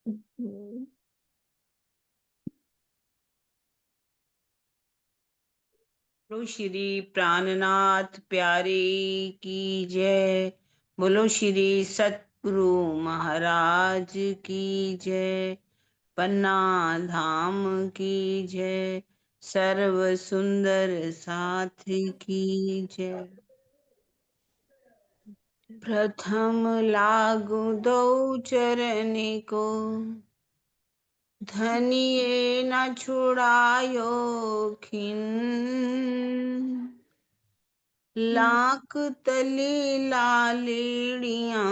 बोलो श्री प्राणनाथ प्यारे की जय। बोलो श्री सतगुरु महाराज की जय। पन्ना धाम की जय। सर्व सुंदर साथ की जय। प्रथम लागू दो चरण को, धनिये न छुड़ायो खिन। लाख तली लालेड़ियां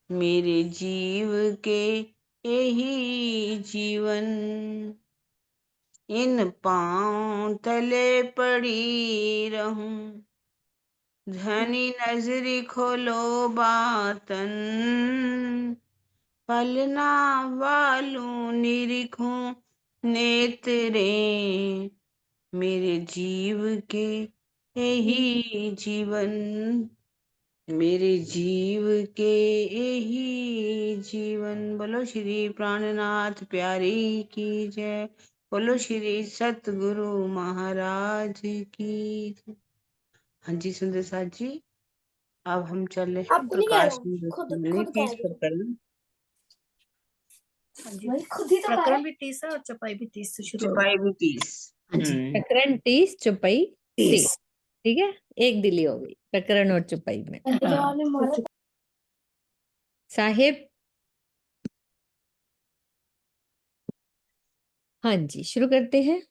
मेरे जीव के यही जीवन। इन पांव तले पड़ी रहूं, धनी नजरी खोलो बातन। पलना वालू निरिखूं नेत्रे मेरे जीव के यही जीवन। मेरे जीव के यही जीवन। बोलो श्री प्राणनाथ प्यारी की जय। बोलो श्री सतगुरु महाराज की जय। हाँ जी सुंदर साथ जी, अब हम चल रहे हैं आपको नहीं कह रहा प्रकाश हूँ, खुद कह तीस रही हूँ। प्रकरण। हाँ जी, खुद ही तो प्रकरण भी 30 है और चौपाई भी 30 से शुरू चौपाई भी 30। हाँ जी, प्रकरण 30 चौपाई 30। 30। ठीक है, एक दिली हो गई प्रकरण और चौपाई में। साहेब हाँ जी शुरू करते हैं।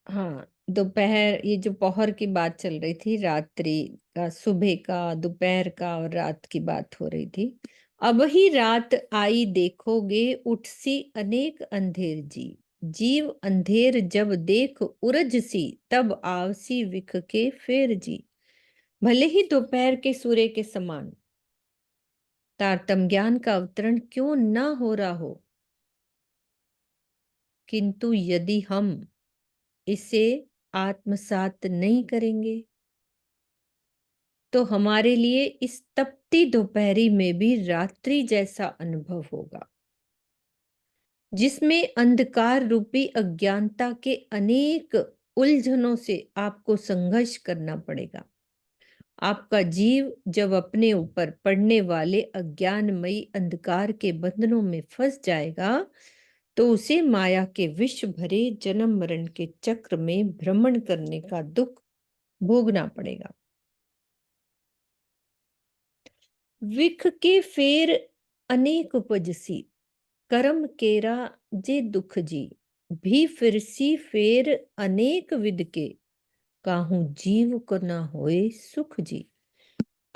हाँ, दोपहर, ये जो पौहर की बात चल रही थी, रात्रि का, सुबह का, दोपहर का और रात की बात हो रही थी। अब ही रात आई देखोगे उठसी अनेक अंधेर जी। जीव अंधेर जब देख उरज सी, तब आवसी विख के फेर जी। भले ही दोपहर के सूर्य के समान तारतम ज्ञान का अवतरण क्यों न हो रहा हो, किंतु यदि हम इसे आत्मसात नहीं करेंगे तो हमारे लिए इस तपती दोपहरी में भी रात्रि जैसा अनुभव होगा, जिसमें अंधकार रूपी अज्ञानता के अनेक उलझनों से आपको संघर्ष करना पड़ेगा। आपका जीव जब अपने ऊपर पड़ने वाले अज्ञानमयी अंधकार के बंधनों में फंस जाएगा तो उसे माया के विष भरे जन्म मरण के चक्र में भ्रमण करने का दुख भोगना पड़ेगा। विख के फेर अनेक उपजसी, कर्म केरा जे दुख जी। भी फिरसी फेर अनेक विद के, काहू जीव को ना होए सुख जी।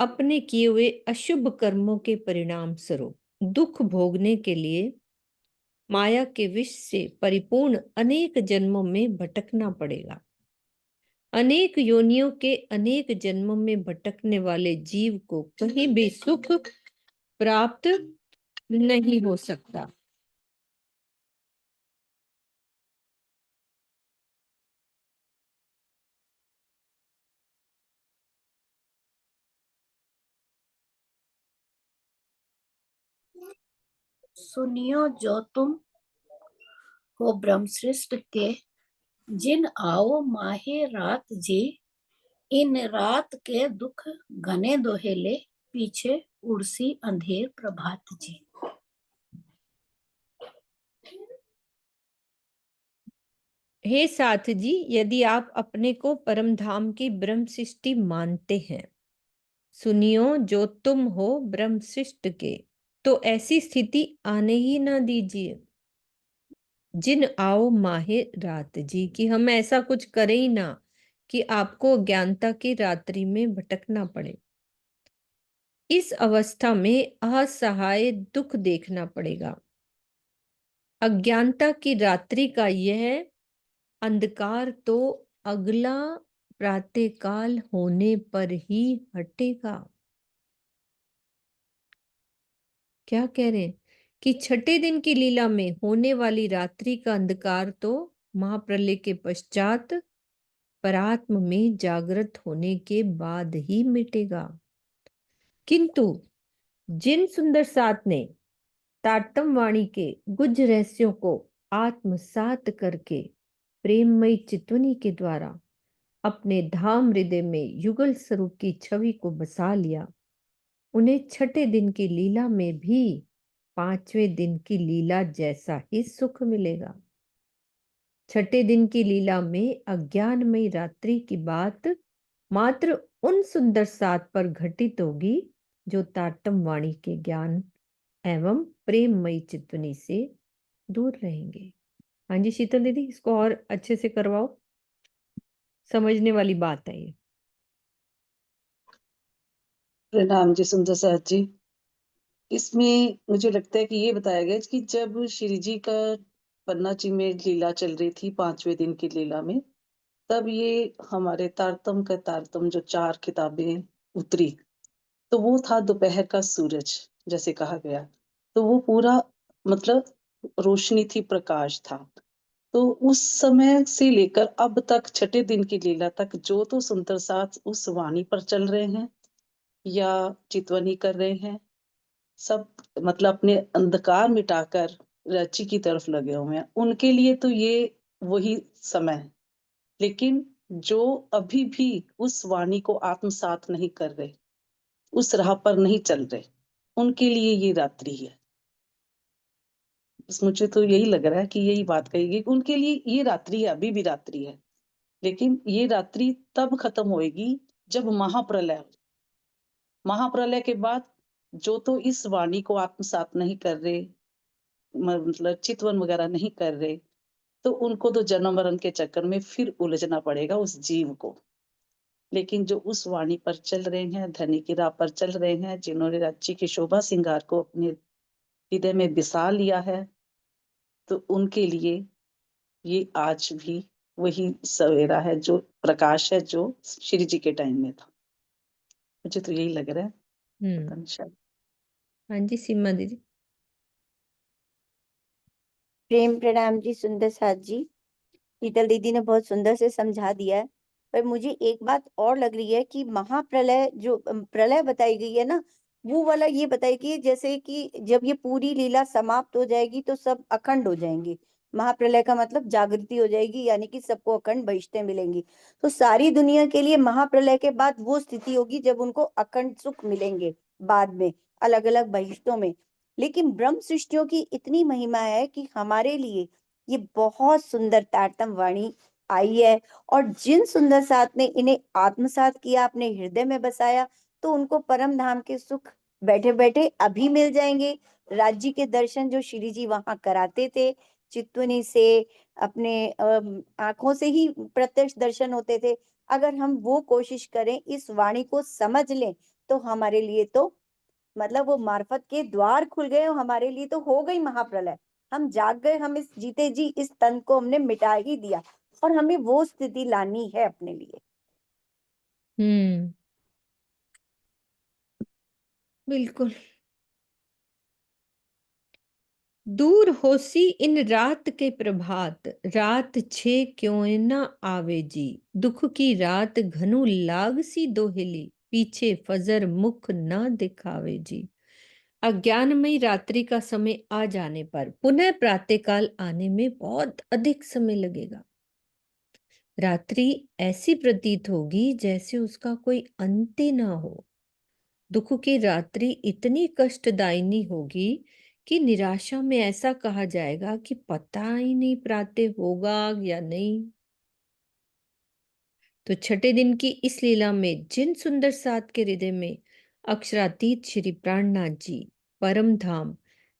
अपने किए हुए अशुभ कर्मों के परिणाम स्वरूप दुख भोगने के लिए माया के विष से परिपूर्ण अनेक जन्मों में भटकना पड़ेगा। अनेक योनियों के अनेक जन्मों में भटकने वाले जीव को कहीं भी सुख प्राप्त नहीं हो सकता। सुनियो जो तुम हो ब्रह्मश्रेष्ठ के, जिन आओ माहे रात जी। इन रात के दुख घने दोहेले, पीछे उड़सी अंधेर प्रभात जी। हे साथ जी, यदि आप अपने को परम धाम की ब्रह्म सृष्टि मानते हैं, सुनियो जो तुम हो ब्रह्मशिष्ट के, तो ऐसी स्थिति आने ही ना दीजिए। जिन आओ माहे रात जी, कि हम ऐसा कुछ करें ही ना कि आपको अज्ञानता की रात्रि में भटकना पड़े। इस अवस्था में असहाय दुख देखना पड़ेगा। अज्ञानता की रात्रि का यह अंधकार तो अगला प्रातःकाल होने पर ही हटेगा। क्या कह रहे हैं कि छठे दिन की लीला में होने वाली रात्रि का अंधकार तो महाप्रलय के पश्चात परात्म में जागृत होने के बाद ही मिटेगा, किंतु जिन सुंदर साथ ने तारतम वाणी के गुज रहस्यों को आत्मसात करके प्रेममयी चितवनी के द्वारा अपने धाम हृदय में युगल स्वरूप की छवि को बसा लिया, उन्हें छठे दिन की लीला में भी पांचवें दिन की लीला जैसा ही सुख मिलेगा। छठे दिन की लीला में अज्ञानमयी रात्रि की बात मात्र उन सुंदर सात पर घटित होगी जो तारतम वाणी के ज्ञान एवं प्रेममयी चितवनी से दूर रहेंगे। हाँ जी शीतल दीदी, इसको और अच्छे से करवाओ, समझने वाली बात है ये। प्रणाम जी सुंदर साथ जी। इसमें मुझे लगता है कि ये बताया गया कि जब श्री जी का पन्ना जी में लीला चल रही थी, पांचवें दिन की लीला में, तब ये हमारे तारतम का तारतम जो 4 किताबें उतरी, तो वो था दोपहर का सूरज, जैसे कहा गया। तो वो पूरा मतलब रोशनी थी, प्रकाश था। तो उस समय से लेकर अब तक छठे दिन की लीला तक जो तो सुंदर साथ उस वाणी पर चल रहे हैं या चितवनी कर रहे हैं, सब मतलब अपने अंधकार मिटाकर रची की तरफ लगे हुए हैं, उनके लिए तो ये वही समय है। लेकिन जो अभी भी उस वाणी को आत्मसात नहीं कर रहे, उस राह पर नहीं चल रहे, उनके लिए ये रात्रि है। बस मुझे तो यही लग रहा है कि यही बात कही गई, उनके लिए ये रात्रि है, अभी भी रात्रि है। लेकिन ये रात्रि तब खत्म होएगी जब महाप्रलय हो। महाप्रलय के बाद जो तो इस वाणी को आत्मसात नहीं कर रहे, मतलब चितवन वगैरह नहीं कर रहे, तो उनको तो जन्म मरण के चक्कर में फिर उलझना पड़ेगा उस जीव को। लेकिन जो उस वाणी पर चल रहे हैं, धनी की राह पर चल रहे हैं, जिन्होंने राज्य की शोभा श्रृंगार को अपने हृदय में बिसा लिया है, तो उनके लिए ये आज भी वही सवेरा है, जो प्रकाश है, जो श्री जी के टाइम में था। मुझे तो यही लग रहा है, पता नहीं शायद। हाँ जी सीमा दीदी। प्रेम प्रणाम जी सुंदर साथ जी। शीतल दीदी ने बहुत सुंदर से समझा दिया है, पर मुझे एक बात और लग रही है कि महाप्रलय जो प्रलय बताई गई है ना, वो वाला ये बताई गई है जैसे कि जब ये पूरी लीला समाप्त हो जाएगी तो सब अखंड हो जाएंगे। महाप्रलय का मतलब जागृति हो जाएगी, यानी कि सबको अखंड बहिष्टें मिलेंगी। तो सारी दुनिया के लिए महाप्रलय के बाद वो स्थिति होगी जब उनको अखंड सुख मिलेंगे बाद में, अलग अलग बहिष्टों में। लेकिन ब्रह्म सृष्टियों की इतनी महिमा है कि हमारे लिए ये बहुत सुंदर तारतम वाणी आई है, और जिन सुंदर साथ ने इन्हें आत्मसात किया, अपने हृदय में बसाया, तो उनको परम धाम के सुख बैठे बैठे अभी मिल जाएंगे। राज्य के दर्शन जो श्री जी वहां कराते थे, चितवनी से अपने आंखों से ही प्रत्यक्ष दर्शन होते थे। अगर हम वो कोशिश करें, इस वाणी को समझ लें, तो हमारे लिए तो मतलब वो मार्फत के द्वार खुल गए, और हमारे लिए तो हो गई महाप्रलय। हम जाग गए, हम इस जीते जी इस तन को हमने मिटा ही दिया, और हमें वो स्थिति लानी है अपने लिए। बिल्कुल। दूर होसी इन रात के प्रभात, रात छे क्यों न आवे जी, दुख की रात घनु लागसी दोहिली, पीछे फजर मुख न दिखावे जी। अज्ञानमयी रात्रि का समय आ जाने पर पुनः प्रातःकाल आने में बहुत अधिक समय लगेगा। रात्रि ऐसी प्रतीत होगी जैसे उसका कोई अंत ही ना हो। दुख की रात्रि इतनी कष्टदायिनी होगी कि निराशा में ऐसा कहा जाएगा कि पता ही नहीं प्रातः होगा या नहीं। तो छठे दिन की इस लीला में जिन सुंदर सात के हृदय में अक्षरातीत श्री प्राणनाथ जी परम धाम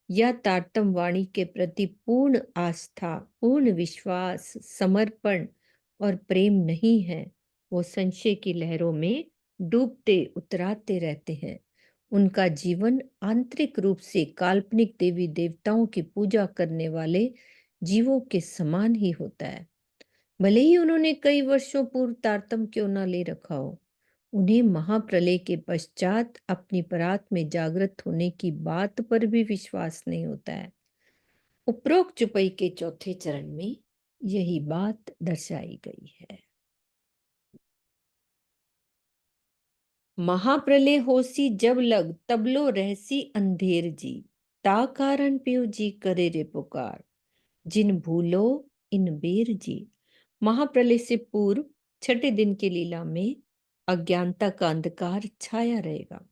या तारतम वाणी के प्रति पूर्ण आस्था, पूर्ण विश्वास, समर्पण और प्रेम नहीं है, वो संशय की लहरों में डूबते उतराते रहते हैं। उनका जीवन आंतरिक रूप से काल्पनिक देवी देवताओं की पूजा करने वाले जीवों के समान ही होता है। भले ही उन्होंने कई वर्षों पूर्व तारतम क्यों न ले रखा हो, उन्हें महाप्रलय के पश्चात अपनी परात में जागृत होने की बात पर भी विश्वास नहीं होता है। उपरोक्त चुपई के चौथे चरण में यही बात दर्शाई गई है। महाप्रलय होसी जब लग तबलो रहसी अंधेर जी, ता कारण पियो जी करे रे पुकार, जिन भूलो इन बेर जी। महाप्रलय से पूर्व छठे दिन की लीला में अज्ञानता का अंधकार छाया रहेगा।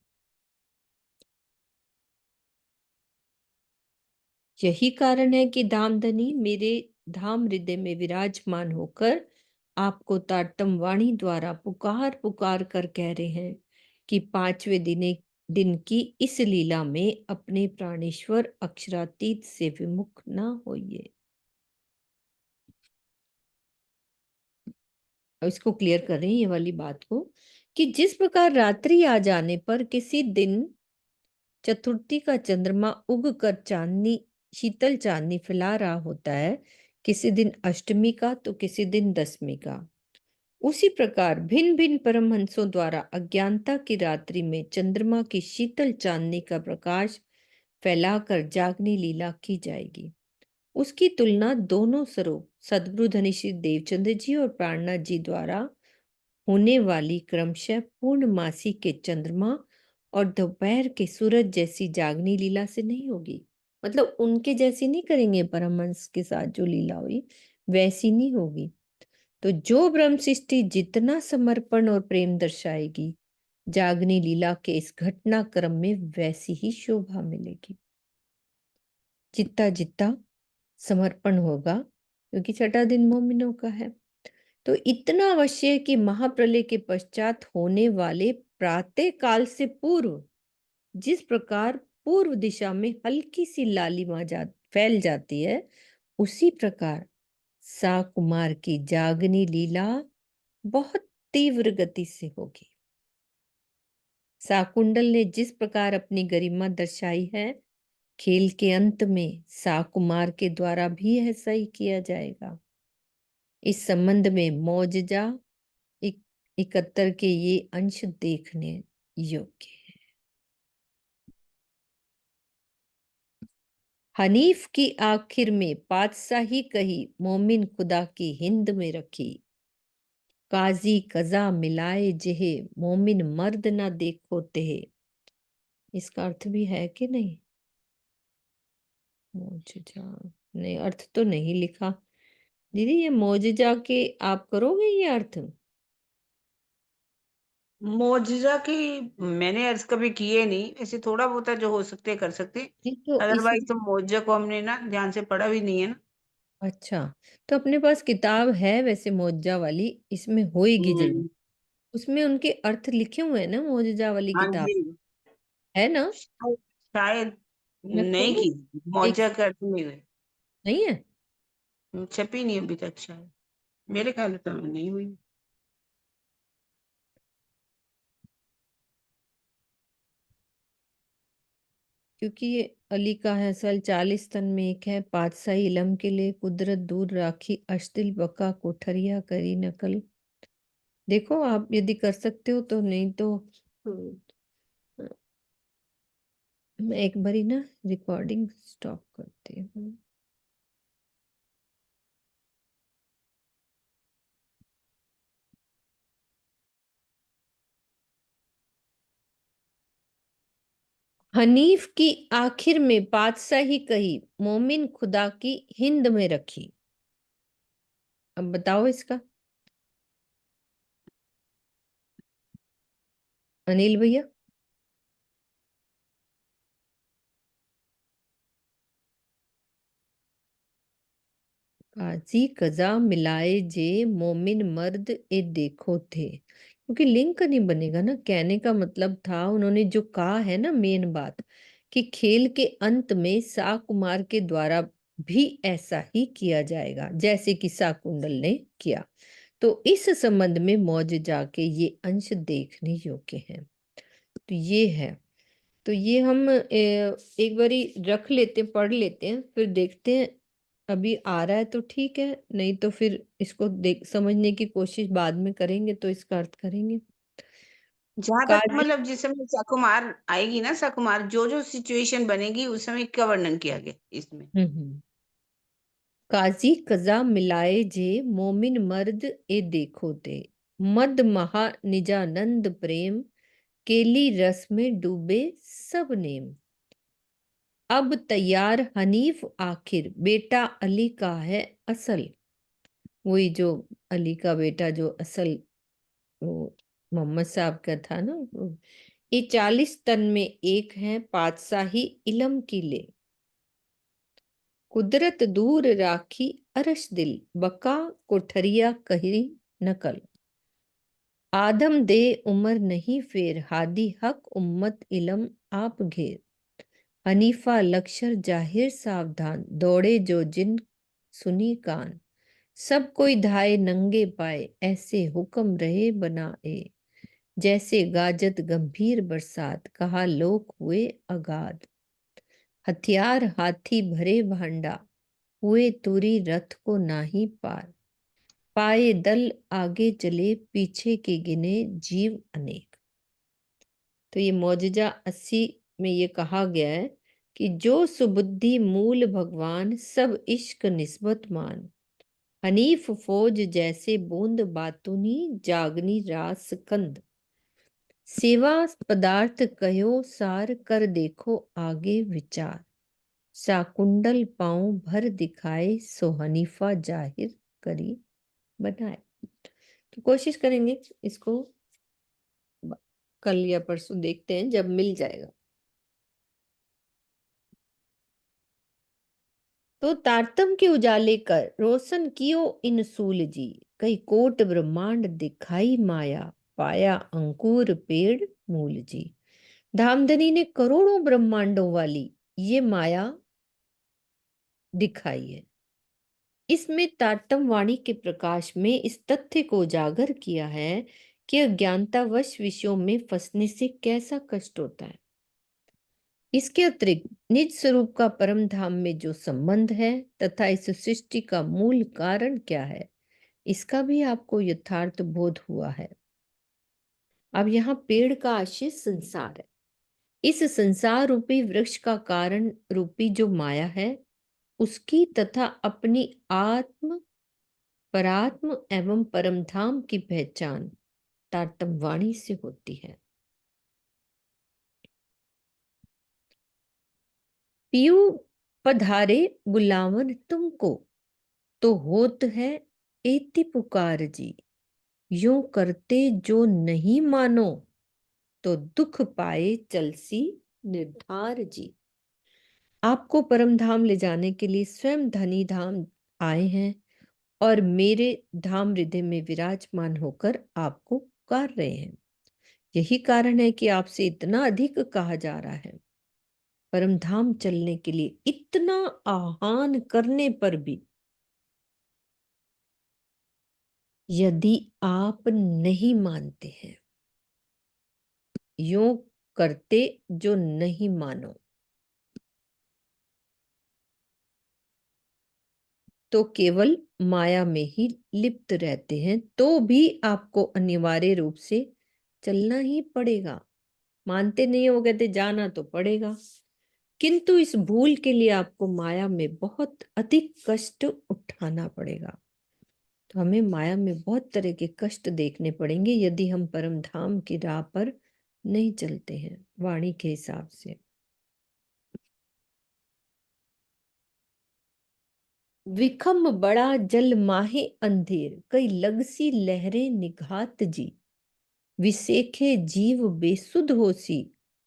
यही कारण है कि धामधनी मेरे धाम हृदय में विराजमान होकर आपको तारतम वाणी द्वारा पुकार पुकार कर कह रहे हैं कि 5वें दिन की इस लीला में अपने प्राणेश्वर अक्षरातीत से विमुख ना होइए। अब इसको क्लियर कर रहे हैं ये वाली बात को, कि जिस प्रकार रात्रि आ जाने पर किसी दिन चतुर्थी का चंद्रमा उग कर चांदनी, शीतल चांदनी फैला रहा होता है, किसी दिन अष्टमी का तो किसी दिन दशमी का, उसी प्रकार भिन्न भिन्न परमहंसों द्वारा अज्ञानता की रात्रि में चंद्रमा की शीतल चांदनी का प्रकाश फैलाकर जागनी लीला की जाएगी। उसकी तुलना दोनों स्वरूप सदगुरु धनी श्री देवचंद्र जी और प्राणनाथ जी द्वारा होने वाली क्रमशः पूर्णमासी के चंद्रमा और दोपहर के सूरज जैसी जागनी लीला से नहीं होगी। मतलब उनके जैसी नहीं करेंगे, परमहंस के साथ जो लीला हुई वैसी नहीं होगी। तो जो ब्रह्म सृष्टि जितना समर्पण और प्रेम दर्शाएगी, जागनी लीला के इस घटनाक्रम में वैसी ही शोभा मिलेगी। जितना जितना समर्पण होगा, क्योंकि छठा दिन मोमिनों का है। तो इतना अवश्य है कि महाप्रलय के पश्चात होने वाले प्रातः काल से पूर्व जिस प्रकार पूर्व दिशा में हल्की सी लालिमा फैल जाती है, उसी प्रकार साकुमार की जागनी लीला बहुत तीव्र गति से होगी। साकुंडल ने जिस प्रकार अपनी गरिमा दर्शाई है, खेल के अंत में साकुमार के द्वारा भी ऐसा ही किया जाएगा। इस संबंध में मौजजा 71 के ये अंश देखने योग्य है। हनीफ की आखिर में पातशाही कही, मोमिन खुदा की हिंद में रखी, काजी कजा मिलाए जेहे, मोमिन मर्द ना देखो तेहे। इसका अर्थ भी है कि नहीं? मौजजा नहीं, अर्थ तो नहीं लिखा दीदी। ये मौजजा के आप करोगे ये अर्थ? मोजिजा की मैंने अर्ज कभी किए नहीं, ऐसे थोड़ा बहुत है जो हो सकते कर सकते, नहीं तो अदरवाइज इसमें तो मोजा को हमने ना ध्यान से पढ़ा भी नहीं है ना। अच्छा, तो अपने पास किताब है वैसे मौजा वाली, इसमें होएगी जरूर। हम्म, उसमें उनके अर्थ लिखे हुए हैं ना, मौजजा वाली हाँ किताब, जी, है ना? शायद मैं नहीं खोलूं? की, एक मौजा का अर्थ नहीं हुए, नहीं है? छपी नहीं अभी तक शायद, मेरे ख्याल से नहीं हुई। क्योंकि ये अली का है, सल 40 तन में एक है, पातशाही इलम के लिए कुदरत दूर राखी, अश्तिल बका कोठरिया करी नकल। देखो आप यदि कर सकते हो तो, नहीं तो मैं एक बारी ना रिकॉर्डिंग स्टॉप करती हूँ। हनीफ की आखिर में पातशाही कही, मोमिन खुदा की हिंद में रखी। अब बताओ इसका, अनिल भैया। काजी कजा मिलाए जे, मोमिन मर्द ए देखो थे। क्योंकि लिंक नहीं बनेगा ना, कहने का मतलब था उन्होंने जो कहा है ना, मेन बात कि खेल के अंत में साकुमार के द्वारा भी ऐसा ही किया जाएगा जैसे कि साकुंडल ने किया। तो इस संबंध में मौज जाके ये अंश देखने योग्य है। तो ये है, तो ये हम एक बारी रख लेते हैं, पढ़ लेते हैं, फिर देखते हैं। अभी आ रहा है तो ठीक है, नहीं तो फिर इसको देख समझने की कोशिश बाद में करेंगे, तो इसका अर्थ करेंगे। जहां तक काजी मतलब जिस समय साकुमार आएगी ना, साकुमार जो जो सिचुएशन बनेगी उस समय का वर्णन किया गया इसमें। काजी कजा मिलाए जे, मोमिन मर्द ए देखो ते, मद महा निजानंद प्रेम, केली रस में डूबे सब नेम। अब तैयार हनीफ आखिर, बेटा अली का है असल। वही जो अली का बेटा जो असल वो मोहम्मद साहब का था ना, ये 40 तन में एक है, पातशाही इलम की ले। कुदरत दूर राखी अरश दिल, बका कोठरिया कही नकल। आदम दे उमर नहीं फेर, हादी हक उम्मत इलम आप घेर। हनीफा लक्षर जाहिर सावधान, दौड़े जो जिन सुनी कान। सब कोई धाए नंगे पाए, ऐसे हुक्म रहे बनाए। जैसे गाजत गंभीर बरसात, कहा लोक हुए अगाध। हथियार हाथी भरे भांडा, हुए तुरी रथ को नाही पार। पाए दल आगे चले, पीछे के गिने जीव अनेक। तो ये मौजजा 80 में ये कहा गया है कि जो सुबुद्धि मूल भगवान, सब इश्क निस्बत मान। हनीफ फौज जैसे बूंद बातुनी, जागनी रास कंद। सेवा पदार्थ कहो सार, कर देखो आगे विचार। साकुंडल पांव भर दिखाए, सो हनीफा जाहिर करी बनाए। तो कोशिश करेंगे इसको कल या परसों, देखते हैं जब मिल जाएगा। तो तारतम के उजाले कर, रोशन कियो इन सूल जी। कई कोट ब्रह्मांड दिखाई माया, पाया अंकुर पेड़ मूल जी। धामधनी ने करोड़ों ब्रह्मांडों वाली ये माया दिखाई है। इसमें तारतम वाणी के प्रकाश में इस तथ्य को उजागर किया है कि अज्ञानतावश विषयों में फंसने से कैसा कष्ट होता है। इसके अतिरिक्त निज स्वरूप का परम धाम में जो संबंध है तथा इस सृष्टि का मूल कारण क्या है, इसका भी आपको यथार्थ बोध हुआ है। अब यहाँ पेड़ का आशय संसार है। इस संसार रूपी वृक्ष का कारण रूपी जो माया है, उसकी तथा अपनी आत्म, परात्म एवं परमधाम की पहचान तारतम वाणी से होती है। पियू पधारे बुलावन तुमको, तो होत है एति पुकार जी। यूं करते जो नहीं मानो, तो दुख पाए चलसी निर्धार जी। आपको परम धाम ले जाने के लिए स्वयं धनी धाम आए हैं और मेरे धाम हृदय में विराजमान होकर आपको पुकार रहे हैं। यही कारण है कि आपसे इतना अधिक कहा जा रहा है। परम धाम चलने के लिए इतना आह्वान करने पर भी यदि आप नहीं मानते हैं, यूं करते जो नहीं मानो, तो केवल माया में ही लिप्त रहते हैं, तो भी आपको अनिवार्य रूप से चलना ही पड़ेगा। मानते नहीं हो कहते जाना तो पड़ेगा, किंतु इस भूल के लिए आपको माया में बहुत अधिक कष्ट उठाना पड़ेगा। तो हमें माया में बहुत तरह के कष्ट देखने पड़ेंगे यदि हम परम धाम की राह पर नहीं चलते हैं वाणी के हिसाब से। विखम बड़ा जल माहे अंधेर, कई लगसी लहरें निघात जी। विसेखे जीव बेसुध होसी,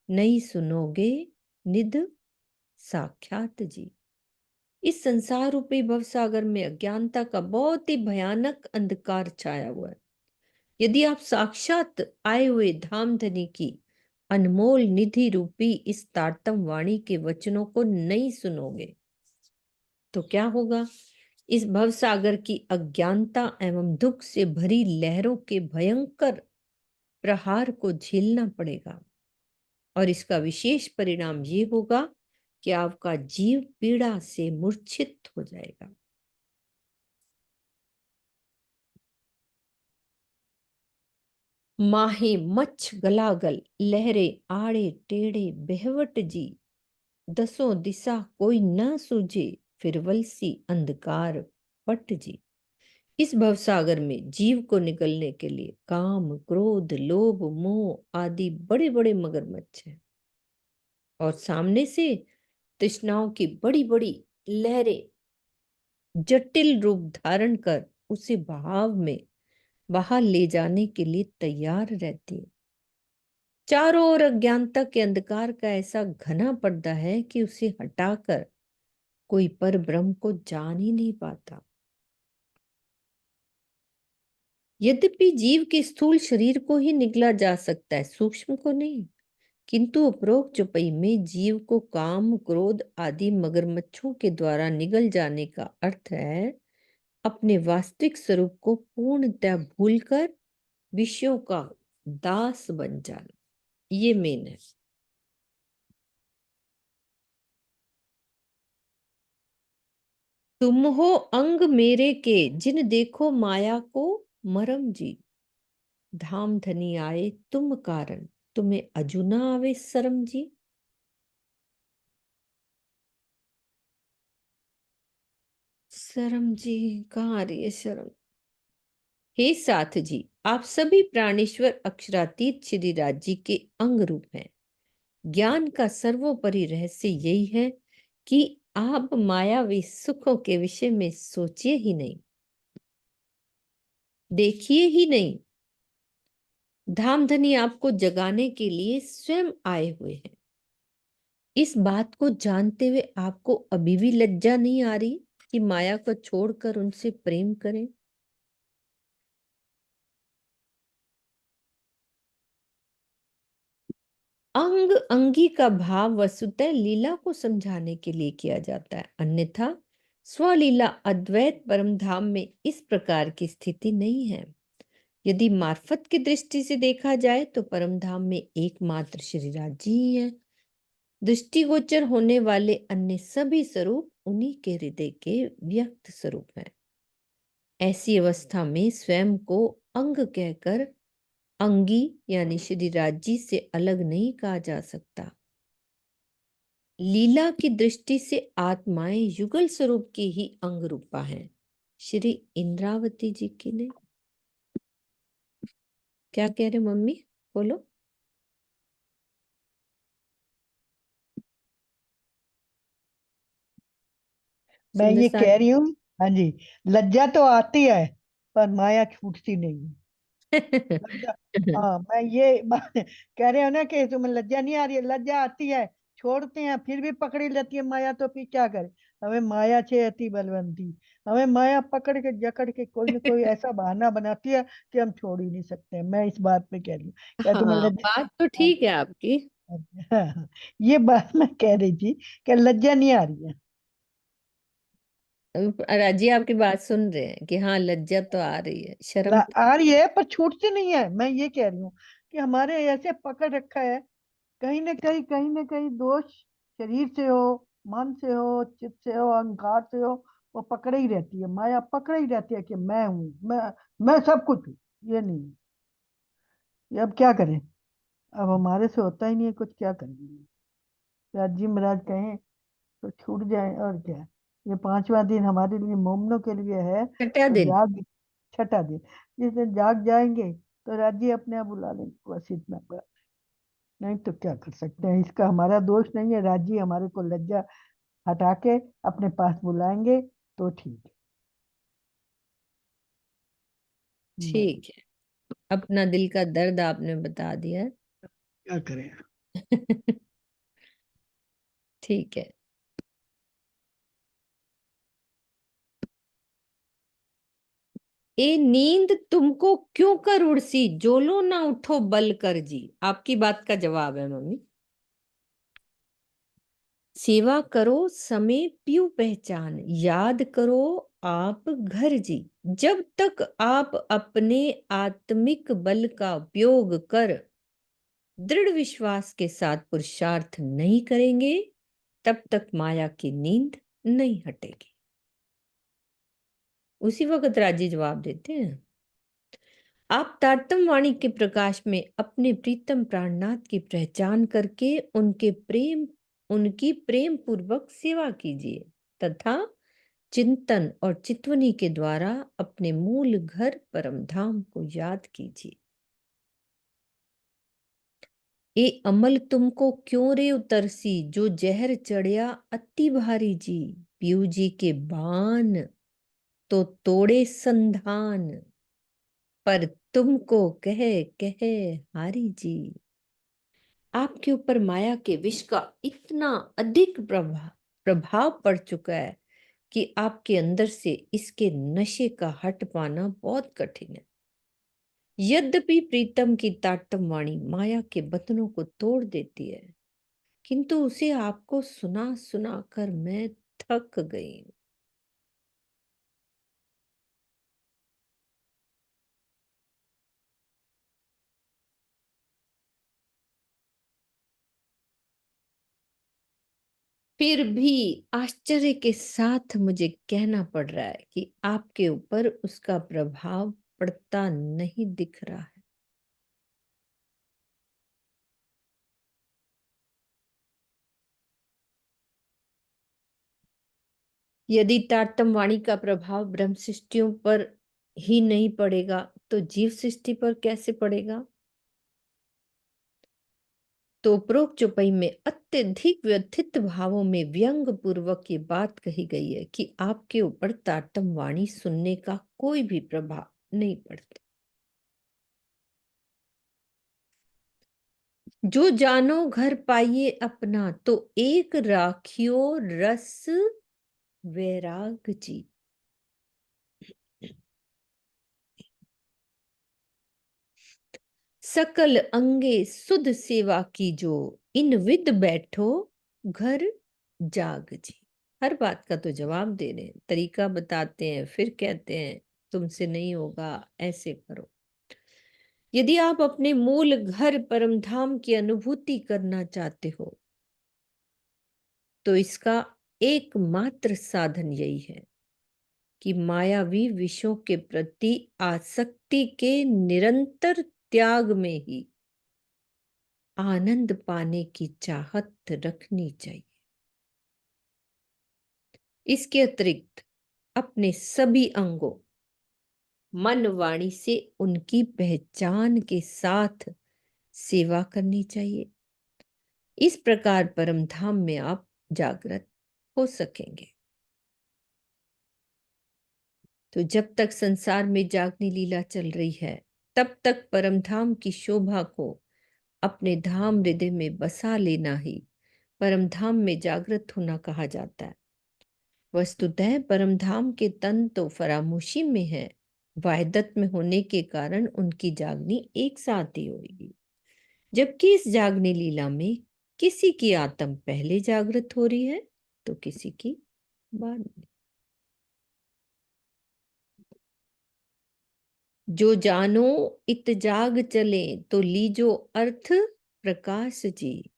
नहीं सुनोगे निध साक्षात जी। इस संसार रूपी भवसागर में अज्ञानता का बहुत ही भयानक अंधकार छाया हुआ है। यदि आप साक्षात आए हुए धामधनी की अनमोल निधि रूपी इस तारतम वाणी के वचनों को नहीं सुनोगे, तो क्या होगा? इस भवसागर की अज्ञानता एवं दुख से भरी लहरों के भयंकर प्रहार को झेलना पड़ेगा और इसका विशेष परिणाम ये होगा कि आपका जीव पीड़ा से मूर्छित हो जाएगा। माहे मच्छ गलागल, लहरे आड़े टेढ़े बहवट जी। दसों दिशा कोई न सूझे, फिर वलसी अंधकार पट जी। इस भवसागर में जीव को निकलने के लिए काम, क्रोध, लोभ, मोह आदि बड़े बड़े मगरमच्छ हैं और सामने से तृष्णाओं की बड़ी बड़ी लहरें जटिल रूप धारण कर उसे बहाव में बाहर ले जाने के लिए तैयार रहती है। चारों ओर अज्ञानता के अंधकार का ऐसा घना पर्दा है कि उसे हटाकर कोई पर ब्रह्म को जान ही नहीं पाता। यद्यपि जीव के स्थूल शरीर को ही निगला जा सकता है, सूक्ष्म को नहीं, किंतु उपरोक्त चौपाई में जीव को काम, क्रोध आदि मगरमच्छों के द्वारा निगल जाने का अर्थ है अपने वास्तविक स्वरूप को पूर्णतः भूलकर विषयों का दास बन जाना। ये मेन है। तुम हो अंग मेरे के जिन देखो माया को मरम जी, धाम धनी आए तुम कारण तुम्हें अजुना आवे शरम जी। शरम जी कहाँ आ रही है शर्म? हे साथ जी, आप सभी प्राणेश्वर अक्षरातीत श्री राज जी के अंग रूप हैं। ज्ञान का सर्वोपरि रहस्य यही है कि आप मायावी सुखों के विषय में सोचिए ही नहीं, देखिए ही नहीं। धामधनी आपको जगाने के लिए स्वयं आए हुए हैं। इस बात को जानते हुए आपको अभी भी लज्जा नहीं आ रही कि माया को छोड़कर उनसे प्रेम करें? अंग अंगी का भाव वस्तुतः लीला को समझाने के लिए किया जाता है, अन्यथा स्वलीला अद्वैत परम धाम में इस प्रकार की स्थिति नहीं है। यदि मार्फत की दृष्टि से देखा जाए तो परम धाम में एकमात्र श्री राज जी ही है। दृष्टिगोचर होने वाले अन्य सभी स्वरूप उन्हीं के हृदय के व्यक्त स्वरूप हैं। ऐसी अवस्था में स्वयं को अंग कहकर अंगी यानी श्री राज जी से अलग नहीं कहा जा सकता। लीला की दृष्टि से आत्माएं युगल स्वरूप की ही अंग रूपा हैं। श्री इंद्रावती जी की नहीं। क्या कह रहे मम्मी? बोलो। मैं ये सुंदर कह रही हूँ, हाँ जी, लज्जा तो आती है पर माया छूटती नहीं है। लज्जा, हाँ, मैं ये बात कह रहे हो ना कि तुम्हें लज्जा नहीं आ रही है, लज्जा आती है, छोड़ते हैं फिर भी पकड़ी लेती है माया, तो फिर क्या करे? हमें माया छे अति बलवंती, हमें माया पकड़ के जकड़ के कोई ना कोई ऐसा बहाना बनाती है कि हम छोड़ ही नहीं सकते। मैं इस बात पे कह रही हूँ, क्या तुम्हें हाँ, लज्जा? बात तो हाँ, ठीक है आपकी। हाँ, हाँ, ये बात मैं कह रही थी कि लज्जा नहीं आ रही है। राजी आपकी बात सुन रहे हैं कि हाँ लज्जा तो आ रही है, शर्म तो। आ रही है पर छूटती नहीं है। मैं ये कह रही हूँ कि हमारे ऐसे पकड़ रखा है, कहीं ना कहीं दोष शरीर से हो, मन से हो, चित्त से हो, अहंकार से हो, वो पकड़े ही रहती है, माया पकड़े ही रहती है कि मैं हूँ, मैं सब कुछ हूँ। ये नहीं है। ये अब क्या करें? अब हमारे से होता ही नहीं है कुछ, क्या करेंगे? राज जी महाराज कहें तो छूट जाए और क्या। ये पांचवा दिन हमारे लिए मोमनों के लिए है, छठा तो दिन। जाग, छठा दिन, जिस दिन जाग जाएंगे तो राज्य अपने आप बुला लेंगे, बस इतना बड़ा। नहीं तो क्या कर सकते हैं, इसका हमारा दोष नहीं है, राज्य हमारे को लज्जा हटा के अपने पास बुलाएंगे तो ठीक है। ठीक है, अपना दिल का दर्द आपने बता दिया है। क्या करें? ठीक है। ए नींद तुमको क्यों कर उड़सी, जोलो ना उठो बल कर जी। आपकी बात का जवाब है मम्मी। सेवा करो समय पियो पहचान, याद करो आप घर जी। जब तक आप अपने आत्मिक बल का उपयोग कर दृढ़ विश्वास के साथ पुरुषार्थ नहीं करेंगे, तब तक माया की नींद नहीं हटेगी। उसी वक्त राजी जवाब देते हैं। आप तारतम वाणी के प्रकाश में अपने प्रीतम प्राणनाथ की पहचान करके उनकी प्रेम पूर्वक सेवा कीजिए तथा चिंतन और चितवनी के द्वारा अपने मूल घर परमधाम को याद कीजिए। ए अमल तुमको क्यों रे उतरसी, जो जहर चढ़िया अति भारी जी। पीयू जी के बाण तो तोड़े संधान, पर तुमको कहे कहे हारी जी। आपके ऊपर माया के विष का इतना अधिक प्रभाव पड़ चुका है कि आपके अंदर से इसके नशे का हट पाना बहुत कठिन है। यद्यपि प्रीतम की ताटम वाणी माया के बंधनों को तोड़ देती है, किंतु उसे आपको सुना सुना कर मैं थक गई हूं। फिर भी आश्चर्य के साथ मुझे कहना पड़ रहा है कि आपके ऊपर उसका प्रभाव पड़ता नहीं दिख रहा है। यदि तारतम वाणी का प्रभाव ब्रह्म सृष्टियों पर ही नहीं पड़ेगा तो जीव सृष्टि पर कैसे पड़ेगा? तो उपरोक्त चौपाई में अत्यधिक व्यथित भावों में व्यंग पूर्वक ये बात कही गई है कि आपके ऊपर तारतम वाणी सुनने का कोई भी प्रभाव नहीं पड़ता। जो जानो घर पाइए अपना, तो एक राखियो रस वैराग जी। सकल अंगे सुध सेवा की जो, इन विद बैठो घर जाग जी। हर बात का तो जवाब दे रहे हैं, तरीका बताते हैं, फिर कहते हैं तुमसे नहीं होगा, ऐसे करो। यदि आप अपने मूल घर परमधाम की अनुभूति करना चाहते हो तो इसका एकमात्र साधन यही है कि मायावी विषयों के प्रति आसक्ति के निरंतर त्याग में ही आनंद पाने की चाहत रखनी चाहिए। इसके अतिरिक्त अपने सभी अंगों, मन वाणी से उनकी पहचान के साथ सेवा करनी चाहिए। इस प्रकार परमधाम में आप जागृत हो सकेंगे। तो जब तक संसार में जागनी लीला चल रही है, तब तक परमधाम की शोभा को अपने धाम हृदय में बसा लेना ही परमधाम में जागृत होना कहा जाता है। वस्तुतः परमधाम के तन तो फरामोशी में है, वाहिदत में होने के कारण उनकी जागनी एक साथ ही होगी, जबकि इस जागनी लीला में किसी की आत्म पहले जागृत हो रही है तो किसी की बाद में। जो जानो इत जाग चले, तो लीजो अर्थ प्रकाश जी।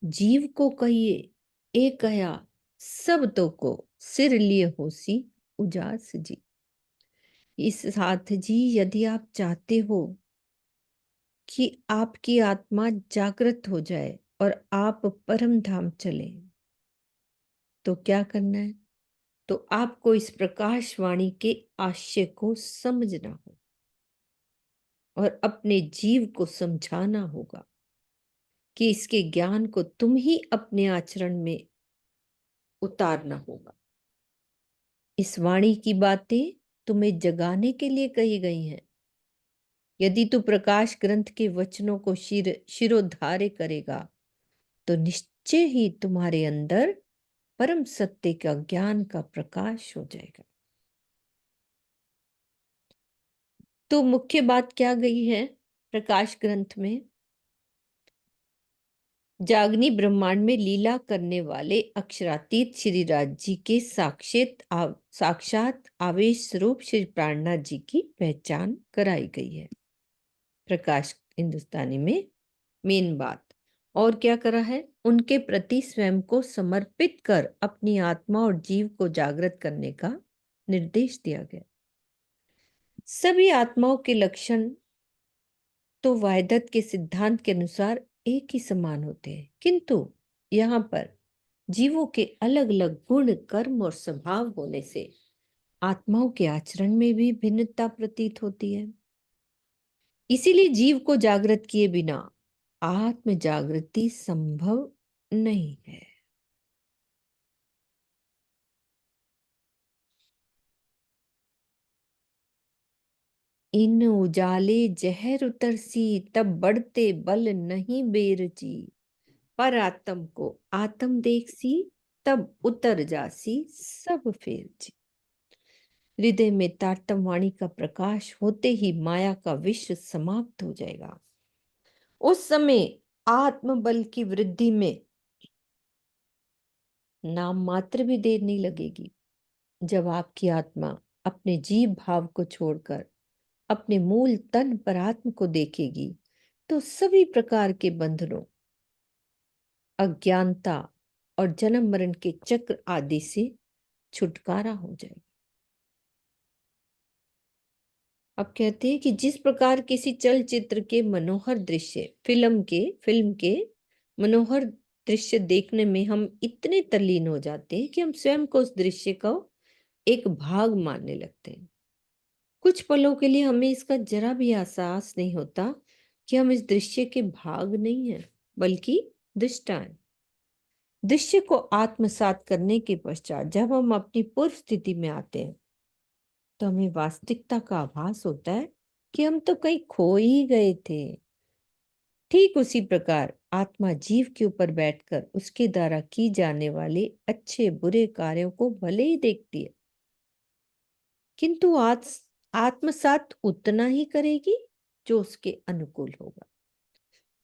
जीव को कहिए ए कया सब तो को, सिर लिए होसी उजास जी। इस साथ जी, यदि आप चाहते हो कि आपकी आत्मा जागृत हो जाए और आप परम धाम चले, तो क्या करना है? तो आपको इस प्रकाशवाणी के आशय को समझना हो और अपने जीव को समझाना होगा कि इसके ज्ञान को तुम ही अपने आचरण में उतारना होगा। इस वाणी की बातें तुम्हें जगाने के लिए कही गई हैं। यदि तू प्रकाश ग्रंथ के वचनों को शिरोधार्य करेगा तो निश्चय ही तुम्हारे अंदर परम सत्य का ज्ञान का प्रकाश हो जाएगा। तो मुख्य बात क्या गई है प्रकाश ग्रंथ में? जागनी ब्रह्मांड में लीला करने वाले अक्षरातीत श्री राज जी के साक्षात आवेश स्वरूप श्री प्राणनाथ जी की पहचान कराई गई है। प्रकाश हिंदुस्तानी में मेन बात और क्या करा है? उनके प्रति स्वयं को समर्पित कर अपनी आत्मा और जीव को जागृत करने का निर्देश दिया गया। सभी आत्माओं के लक्षण तो वाहिदत के सिद्धांत के अनुसार एक ही समान होते हैं, किंतु यहाँ पर जीवों के अलग अलग गुण, कर्म और स्वभाव होने से आत्माओं के आचरण में भी भिन्नता प्रतीत होती है। इसीलिए जीव को जागृत किए बिना आत्म जागृति संभव नहीं है। इन उजाले जहर उतरसी, तब बढ़ते बल नहीं बेरची। पर आत्म को आत्म देखसी, तब उतर जासी सब फेरची। हृदय में तारतम वाणी का प्रकाश होते ही माया का विश्व समाप्त हो जाएगा। उस समय आत्मबल की वृद्धि में नाम मात्र भी देर नहीं लगेगी। जब आपकी आत्मा अपने जीव भाव को छोड़कर अपने मूल तन पर आत्म को देखेगी, तो सभी प्रकार के बंधनों, अज्ञानता और जन्म मरण के चक्र आदि से छुटकारा हो जाएगा। अब कहते हैं कि जिस प्रकार किसी चलचित्र के मनोहर दृश्य, फिल्म के मनोहर दृश्य देखने में हम इतने तल्लीन हो जाते हैं कि हम स्वयं को उस दृश्य का एक भाग मानने लगते हैं। कुछ पलों के लिए हमें इसका जरा भी एहसास नहीं होता कि हम इस दृश्य के भाग नहीं हैं, बल्कि दृष्टा हैं। दृश्य को आत्मसात करने के पश्चात जब हम अपनी पूर्व स्थिति में आते हैं, तो हमें वास्तविकता का आभास होता है कि हम तो कहीं खो ही गए थे। ठीक उसी प्रकार आत्मा जीव के ऊपर बैठकर उसके द्वारा की जाने वाले अच्छे बुरे कार्यों को भले ही देखती है, किंतु आत्मसात उतना ही करेगी जो उसके अनुकूल होगा।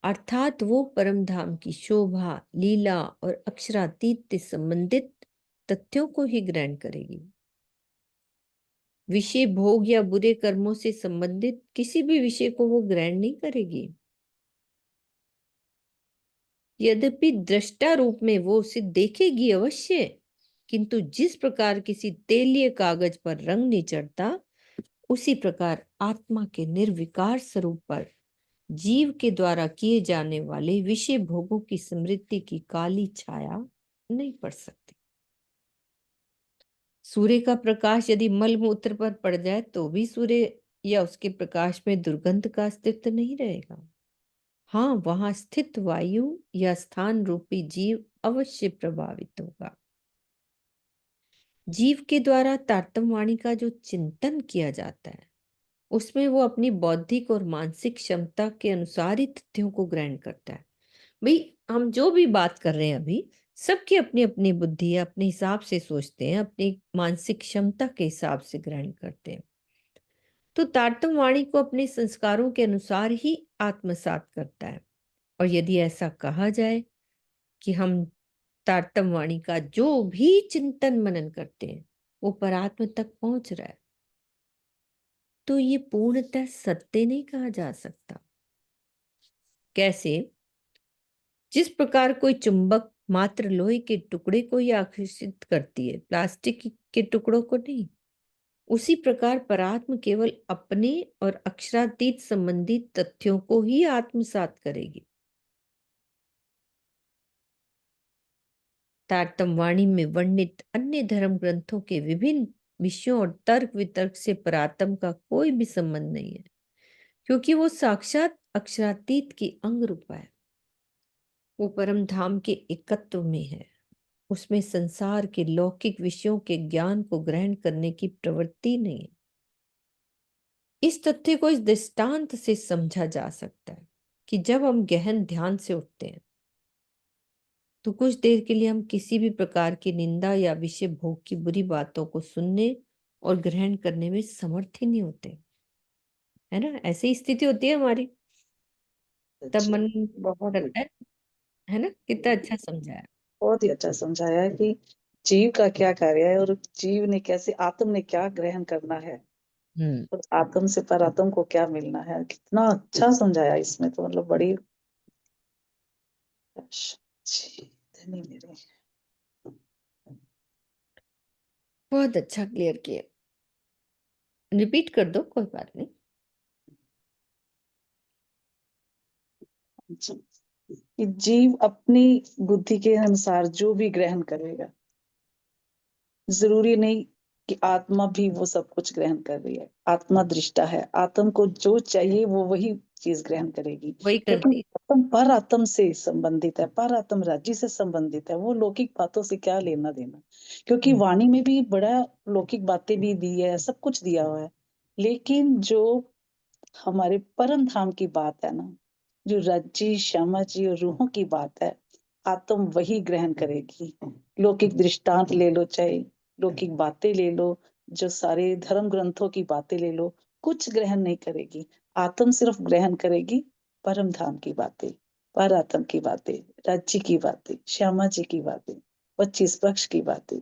अर्थात वो परम धाम की शोभा, लीला और अक्षरातीत से संबंधित तथ्यों को ही ग्रहण करेगी। विषय भोग या बुरे कर्मों से संबंधित किसी भी विषय को वो ग्रहण नहीं करेगी। यद्यपि दृष्टा रूप में वो उसे देखेगी अवश्य, किंतु जिस प्रकार किसी तेलीय कागज पर रंग नहीं चढ़ता, उसी प्रकार आत्मा के निर्विकार स्वरूप पर जीव के द्वारा किए जाने वाले विषय भोगों की स्मृति की काली छाया नहीं पड़ सकती। सूर्य का प्रकाश यदि मल मूत्र पर पड़ जाए तो भी सूर्य या उसके प्रकाश में दुर्गंध का अस्तित्व नहीं रहेगा। हाँ, वहां स्थित वायु या स्थान रूपी जीव अवश्य प्रभावित होगा। जीव के द्वारा तारतम वाणी का जो चिंतन किया जाता है, उसमें वो अपनी बौद्धिक और मानसिक क्षमता के अनुसार ही तथ्यों को ग्रहण करता है। भाई, हम जो भी बात कर रहे हैं अभी, सबकी अपनी अपनी बुद्धि है, अपने हिसाब से सोचते हैं, अपनी मानसिक क्षमता के हिसाब से ग्रहण करते हैं। तो तारतम वाणी को अपने संस्कारों के अनुसार ही आत्मसात करता है। और यदि ऐसा कहा जाए कि हम तारतम वाणी का जो भी चिंतन मनन करते हैं वो परात्म तक पहुंच रहा है, तो ये पूर्णतः सत्य नहीं कहा जा सकता। कैसे? जिस प्रकार कोई चुंबक मात्र लोहे के टुकड़े को ही आकर्षित करती है, प्लास्टिक के टुकड़ों को नहीं, उसी प्रकार परात्म केवल अपने और अक्षरातीत संबंधित तथ्यों को ही आत्मसात करेगी। तारतम वाणी में वर्णित अन्य धर्म ग्रंथों के विभिन्न विषयों और तर्क वितर्क से परात्म का कोई भी संबंध नहीं है, क्योंकि वो साक्षात अक्षरातीत की अंग रूपा है। वो परम धाम के एकत्व में है। उसमें संसार के लौकिक विषयों के ज्ञान को ग्रहण करने की प्रवृत्ति नहीं है। इस तथ्य को इस दृष्टांत से समझा जा सकता है कि जब हम गहन ध्यान से उठते हैं, तो कुछ देर के लिए हम किसी भी प्रकार की निंदा या विषय भोग की बुरी बातों को सुनने और ग्रहण करने में समर्थ ही नहीं होते, है ना? ऐसी स्थिति होती है हमारी, तब मन बहुत करता है ना? कितना अच्छा समझाया। बहुत ही अच्छा समझाया है कि जीव का क्या कार्य है और जीव ने कैसे, आत्म ने क्या ग्रहण करना है और आत्म से परात्म को क्या मिलना है। कितना अच्छा समझाया इसमें, तो मतलब बड़ी जी, धन्य मेरे। बहुत अच्छा क्लियर किया। रिपीट कर दो, कोई बात नहीं। जी। कि जीव अपनी बुद्धि के अनुसार जो भी ग्रहण करेगा, जरूरी नहीं कि आत्मा भी वो सब कुछ ग्रहण कर रही है। आत्मा दृष्टा है, आत्म को जो चाहिए वो वही चीज ग्रहण करेगी, वही लेकिन करती। आत्म पर आत्म से संबंधित है, पर आत्म राज्य से संबंधित है। वो लौकिक बातों से क्या लेना देना, क्योंकि वाणी में भी बड़ा लौकिक बातें भी दी है, सब कुछ दिया हुआ है, लेकिन जो हमारे परम धाम की बात है ना, जो राज्य श्यामा जी और रूहों की बात है, आत्म वही ग्रहण करेगी। लौकिक दृष्टांत ले लो, चाहे लौकिक बातें ले लो, जो सारे धर्म ग्रंथों की बातें ले लो, कुछ ग्रहण नहीं करेगी। आत्म सिर्फ ग्रहण करेगी परम धाम की बातें, पर आत्म की बातें, राज्य की बातें, श्यामा जी की बातें, 25 पक्ष की बातें।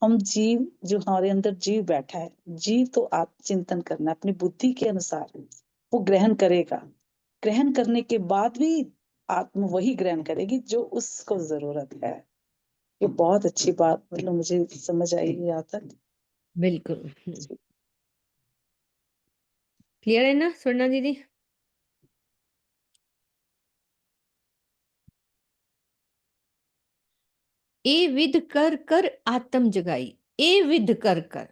हम जीव, जो हमारे अंदर जीव बैठा है, जीव तो आत्मचिंतन करना अपनी बुद्धि के अनुसार वो ग्रहण करेगा। ग्रहण करने के बाद भी आत्म वही ग्रहण करेगी जो उसको जरूरत है। ये बहुत अच्छी बात, मतलब मुझे समझ आई यहाँ तक। बिल्कुल क्लियर है ना स्वर्णा दीदी? ए विध कर कर आत्म जगाई, ए विध कर कर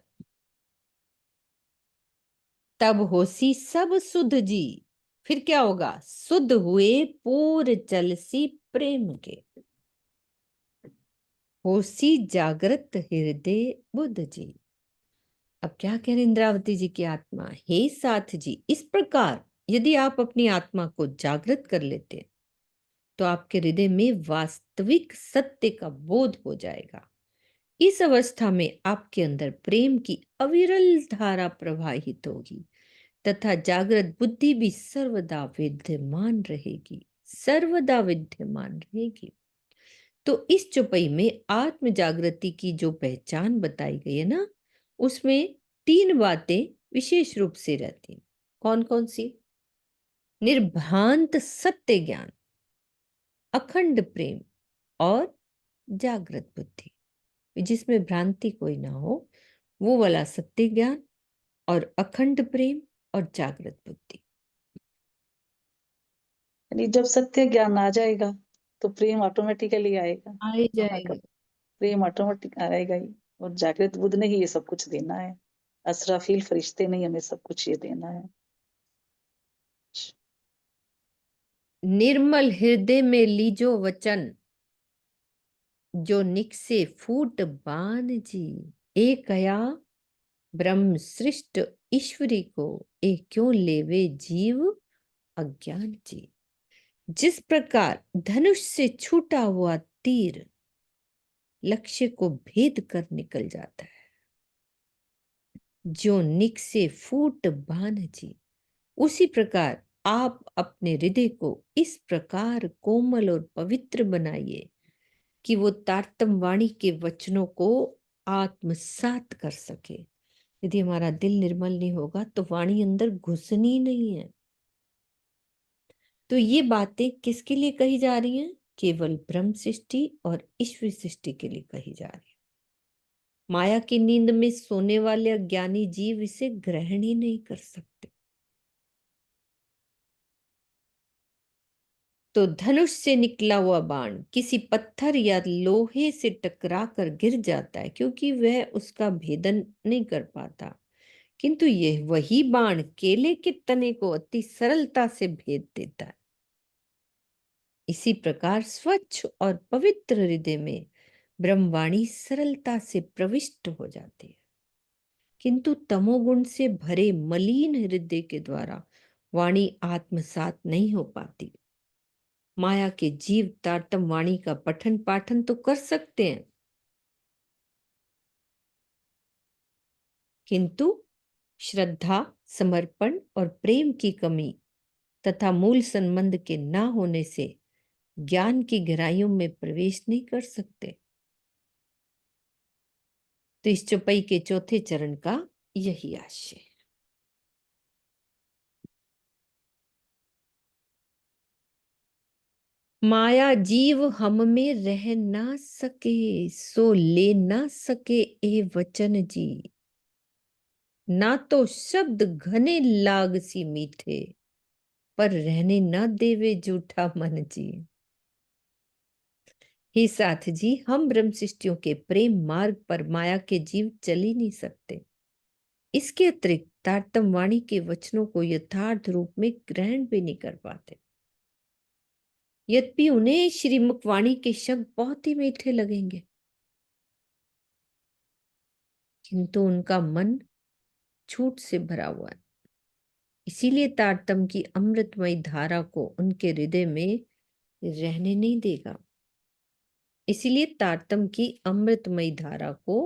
तब होसी सब सुध जी। फिर क्या होगा? शुद्ध हुए पूर चलसी प्रेम के, होसी जागृत हृदय बुद्ध जी। अब क्या कह रहे इंद्रावती जी की आत्मा? हे साथ जी, इस प्रकार यदि आप अपनी आत्मा को जागृत कर लेते तो आपके हृदय में वास्तविक सत्य का बोध हो जाएगा। इस अवस्था में आपके अंदर प्रेम की अविरल धारा प्रवाहित होगी तथा जागृत बुद्धि भी सर्वदा विद्यमान रहेगी, सर्वदा विद्यमान रहेगी। तो इस चौपाई में आत्म जागृति की जो पहचान बताई गई है ना, उसमें 3 बातें विशेष रूप से रहती। कौन कौन सी? निर्भ्रांत सत्य ज्ञान, अखंड प्रेम और जागृत बुद्धि, जिसमें भ्रांति कोई ना हो, वो वाला सत्य ज्ञान और अखंड प्रेम और जागृत बुद्धि। यानी जब सत्य ज्ञान आ जाएगा तो प्रेम ऑटोमेटिकली आएगा, आ ही जाएगा। प्रेम ऑटोमेटिक आएगा ही। और जागृत बुद्ध ने ही ये सब कुछ देना है, असराफील फरिश्ते ने हमें सब कुछ ये देना है। निर्मल हृदय में लीजो वचन, जो निकसे फूट बान जी। एक कया ब्रह्म सृष्ट ईश्वरी को, एक क्यों लेवे जीव अज्ञान जी। जिस प्रकार धनुष से छूटा हुआ तीर लक्ष्य को भेद कर निकल जाता है, जो निक से फूट बान जी, उसी प्रकार आप अपने हृदय को इस प्रकार कोमल और पवित्र बनाइए कि वो तारतम वाणी के वचनों को आत्मसात कर सके। यदि हमारा दिल निर्मल नहीं होगा तो वाणी अंदर घुसनी नहीं है। तो ये बातें किसके लिए कही जा रही हैं? केवल ब्रह्म सृष्टि और ईश्वरी सृष्टि के लिए कही जा रही है। माया की नींद में सोने वाले अज्ञानी जीव इसे ग्रहण ही नहीं कर सकते। तो धनुष से निकला हुआ बाण किसी पत्थर या लोहे से टकरा कर गिर जाता है, क्योंकि वह उसका भेदन नहीं कर पाता, किंतु यह वही बाण केले के तने को अति सरलता से भेद देता है। इसी प्रकार स्वच्छ और पवित्र हृदय में ब्रह्मवाणी सरलता से प्रविष्ट हो जाती है, किंतु तमोगुण से भरे मलिन हृदय के द्वारा वाणी आत्मसात नहीं हो पाती। माया के जीव तारतम वाणी का पठन पाठन तो कर सकते हैं, किंतु श्रद्धा, समर्पण और प्रेम की कमी तथा मूल संबंध के ना होने से ज्ञान की गहराइयों में प्रवेश नहीं कर सकते। तो इस चौपाई के चौथे चरण का यही आशय है। माया जीव हम में रह ना सके, सो ले ना सके ए वचन जी। ना तो शब्द घने लाग सी मीठे, पर रहने न देवे झूठा मन जी। हे साथ जी, हम ब्रह्म शिष्टियों के प्रेम मार्ग पर माया के जीव चल ही नहीं सकते। इसके अतिरिक्त तारतम वाणी के वचनों को यथार्थ रूप में ग्रहण भी नहीं कर पाते। यद्यपि उन्हें श्रीमुख वाणी के शब्द बहुत ही मीठे लगेंगे, किंतु उनका मन झूठ से भरा हुआ है। इसीलिए तारतम की अमृतमयी धारा को उनके हृदय में रहने नहीं देगा। इसीलिए तारतम की अमृतमयी धारा को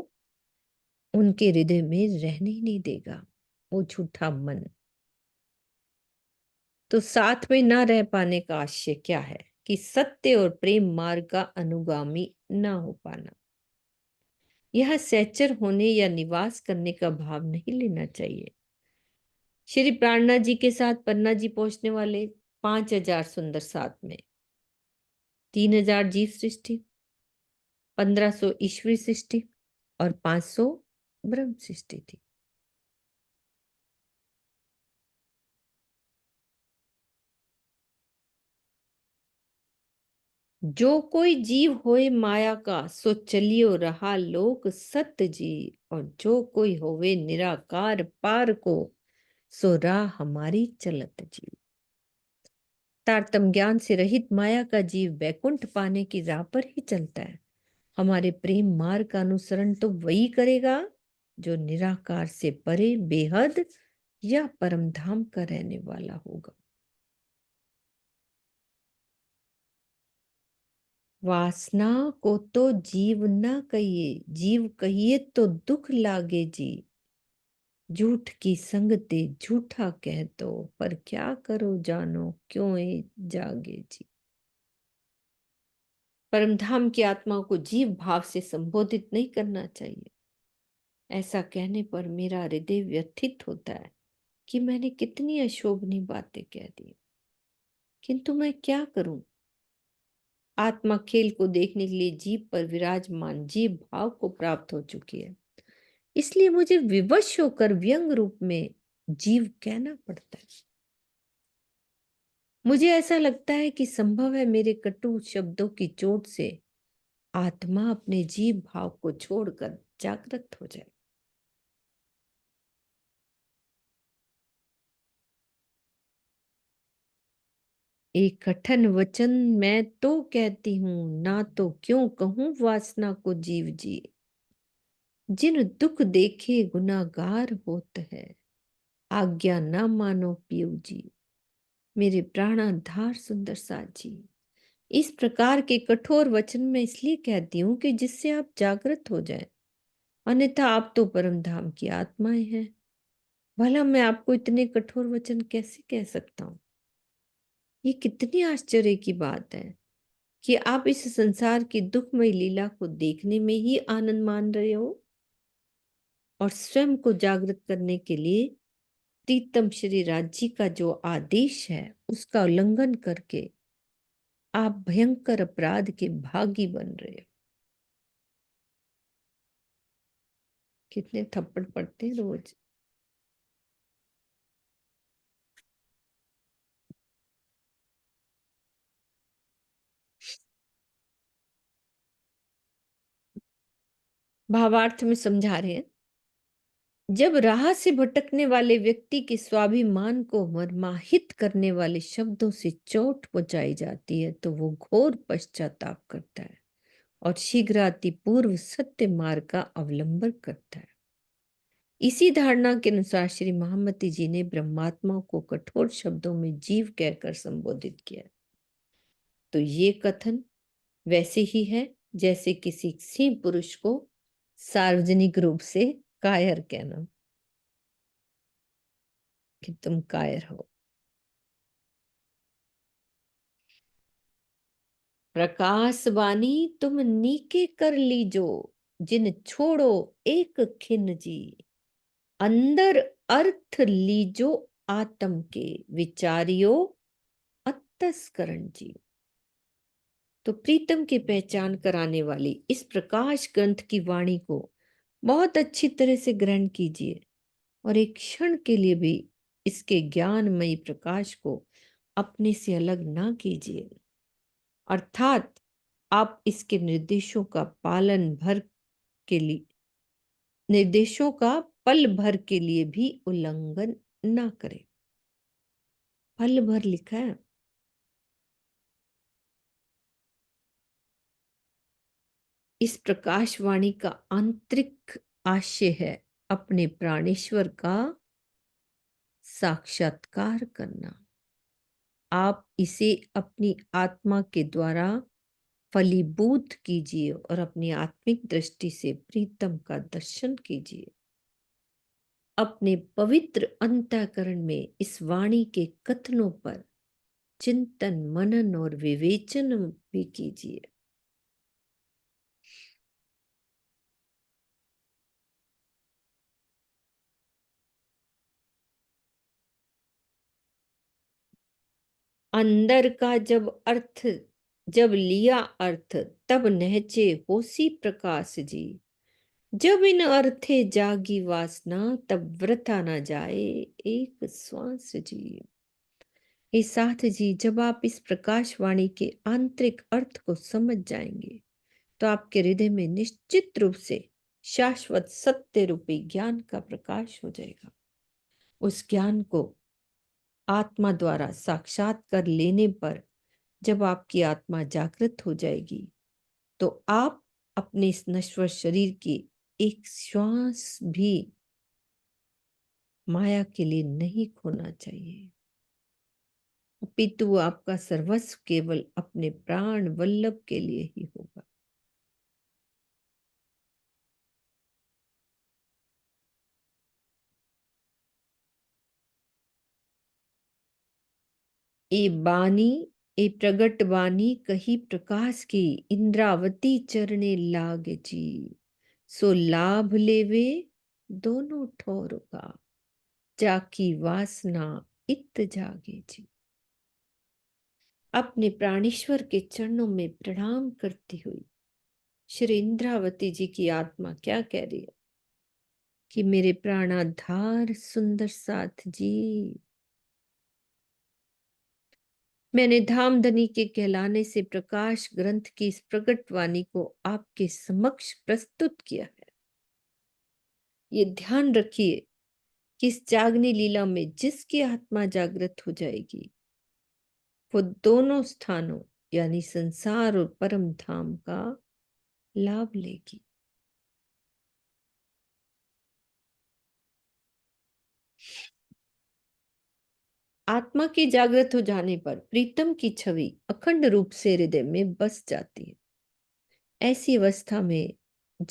उनके हृदय में रहने ही नहीं देगा वो झूठा मन। तो साथ में ना रह पाने का आशय क्या है कि सत्य और प्रेम मार्ग का अनुगामी ना हो पाना। यह सहचर होने या निवास करने का भाव नहीं लेना चाहिए। श्री प्राणनाथ जी के साथ पन्ना जी पहुंचने वाले 5000 सुंदर साथ में 3000 जीव सृष्टि, 1500 ईश्वरी सृष्टि और 500 ब्रह्म सृष्टि थी। जो कोई जीव होए माया का, सो चलियो रहा लोक सत्य जी। और जो कोई होवे निराकार पार को, सो राह हमारी चलत जी। तारतम ज्ञान से रहित माया का जीव वैकुंठ पाने की राह पर ही चलता है। हमारे प्रेम मार्ग का अनुसरण तो वही करेगा जो निराकार से परे बेहद या परम धाम का रहने वाला होगा। वासना को तो जीव न कहिए, जीव कहिए तो दुख लागे जी। झूठ की संगते झूठा कह दो, पर क्या करो जानो क्यों ए जागे जी। परमधाम की आत्मा को जीव भाव से संबोधित नहीं करना चाहिए। ऐसा कहने पर मेरा हृदय व्यथित होता है कि मैंने कितनी अशोभनीय बातें कह दी, किंतु मैं क्या करूं। आत्मा खेल को देखने के लिए जीव पर विराजमान जीव भाव को प्राप्त हो चुकी है, इसलिए मुझे विवश होकर व्यंग रूप में जीव कहना पड़ता है। मुझे ऐसा लगता है कि संभव है मेरे कटु शब्दों की चोट से आत्मा अपने जीव भाव को छोड़कर जागृत हो जाए। एक कठिन वचन मैं तो कहती हूं, ना तो क्यों कहूं वासना को जीव जी। जिन दुख देखे गुनाहगार होत है, आज्ञा ना मानो पीऊ जी। मेरे प्राणाधार सुंदर साथ जी, इस प्रकार के कठोर वचन मैं इसलिए कहती हूं कि जिससे आप जागृत हो जाएं, अन्यथा आप तो परम धाम की आत्माएं हैं। भला मैं आपको इतने कठोर वचन कैसे कह सकता हूं। ये कितनी आश्चर्य की बात है कि आप इस संसार की दुखमय लीला को देखने में ही आनंद मान रहे हो और स्वयं को जागृत करने के लिए प्रीतम श्री राज्य का जो आदेश है उसका उल्लंघन करके आप भयंकर अपराध के भागी बन रहे हो। कितने थप्पड़ पड़ते हैं रोज। भावार्थ में समझा रहे हैं, जब राह से भटकने वाले व्यक्ति के स्वाभिमान को मर्माहित करने वाले शब्दों से चोट पहुंचाई जाती है तो वो घोर पश्चाताप करता है और शीघ्राति पूर्व सत्य मार्ग का अवलंबन करता है। इसी धारणा के अनुसार श्री महामती जी ने ब्रह्मात्मा को कठोर शब्दों में जीव कहकर संबोधित किया। तो ये कथन वैसे ही है जैसे किसी सिंह पुरुष को सार्वजनिक रूप से कायर कहना कि तुम कायर हो। प्रकाशवाणी तुम नीके कर लीजो, जिन छोड़ो एक खिन जी। अंदर अर्थ लीजो आत्म के, विचारियो अतस्करण जी। तो प्रीतम की पहचान कराने वाली इस प्रकाश ग्रंथ की वाणी को बहुत अच्छी तरह से ग्रहण कीजिए और एक क्षण के लिए भी इसके ज्ञानमयी प्रकाश को अपने से अलग ना कीजिए, अर्थात आप इसके निर्देशों का पल भर के लिए भी उल्लंघन ना करें। पल भर लिखा है। इस प्रकाशवाणी का आंतरिक आशय है अपने प्राणेश्वर का साक्षात्कार करना। आप इसे अपनी आत्मा के द्वारा फलीभूत कीजिए और अपनी आत्मिक दृष्टि से प्रीतम का दर्शन कीजिए। अपने पवित्र अंतःकरण में इस वाणी के कथनों पर चिंतन, मनन और विवेचन भी कीजिए। अंदर का जब लिया अर्थ तब नहचे होसी प्रकाश जी। जब इन अर्थे जागी वासना तब वृथा न जाए एक श्वास जी। हे साथ जी, जब आप इस प्रकाशवाणी के आंतरिक अर्थ को समझ जाएंगे तो आपके हृदय में निश्चित रूप से शाश्वत सत्य रूपी ज्ञान का प्रकाश हो जाएगा। उस ज्ञान को आत्मा द्वारा साक्षात कर लेने पर जब आपकी आत्मा जागृत हो जाएगी तो आप अपने इस नश्वर शरीर की एक श्वास भी माया के लिए नहीं खोना चाहिए, अपितु आपका सर्वस्व केवल अपने प्राण वल्लभ के लिए ही होगा। ए बानी ए प्रगट बानी कही प्रकाश की इंद्रावती चरणे लाग जी। सो लाभ लेवे दोनों ठोर का जाकी वासना इत जागे जी। अपने प्राणेश्वर के चरणों में प्रणाम करती हुई श्री इंद्रावती जी की आत्मा क्या कह रही है कि मेरे प्राणाधार सुंदर साथ जी, मैंने धामधनी के कहलाने से प्रकाश ग्रंथ की इस प्रकट वाणी को आपके समक्ष प्रस्तुत किया है। ये ध्यान रखिए कि इस जागनी लीला में जिसकी आत्मा जागृत हो जाएगी वो दोनों स्थानों यानी संसार और परम धाम का लाभ लेगी। आत्मा के जागृत हो जाने पर प्रीतम की छवि अखंड रूप से हृदय में बस जाती है। ऐसी अवस्था में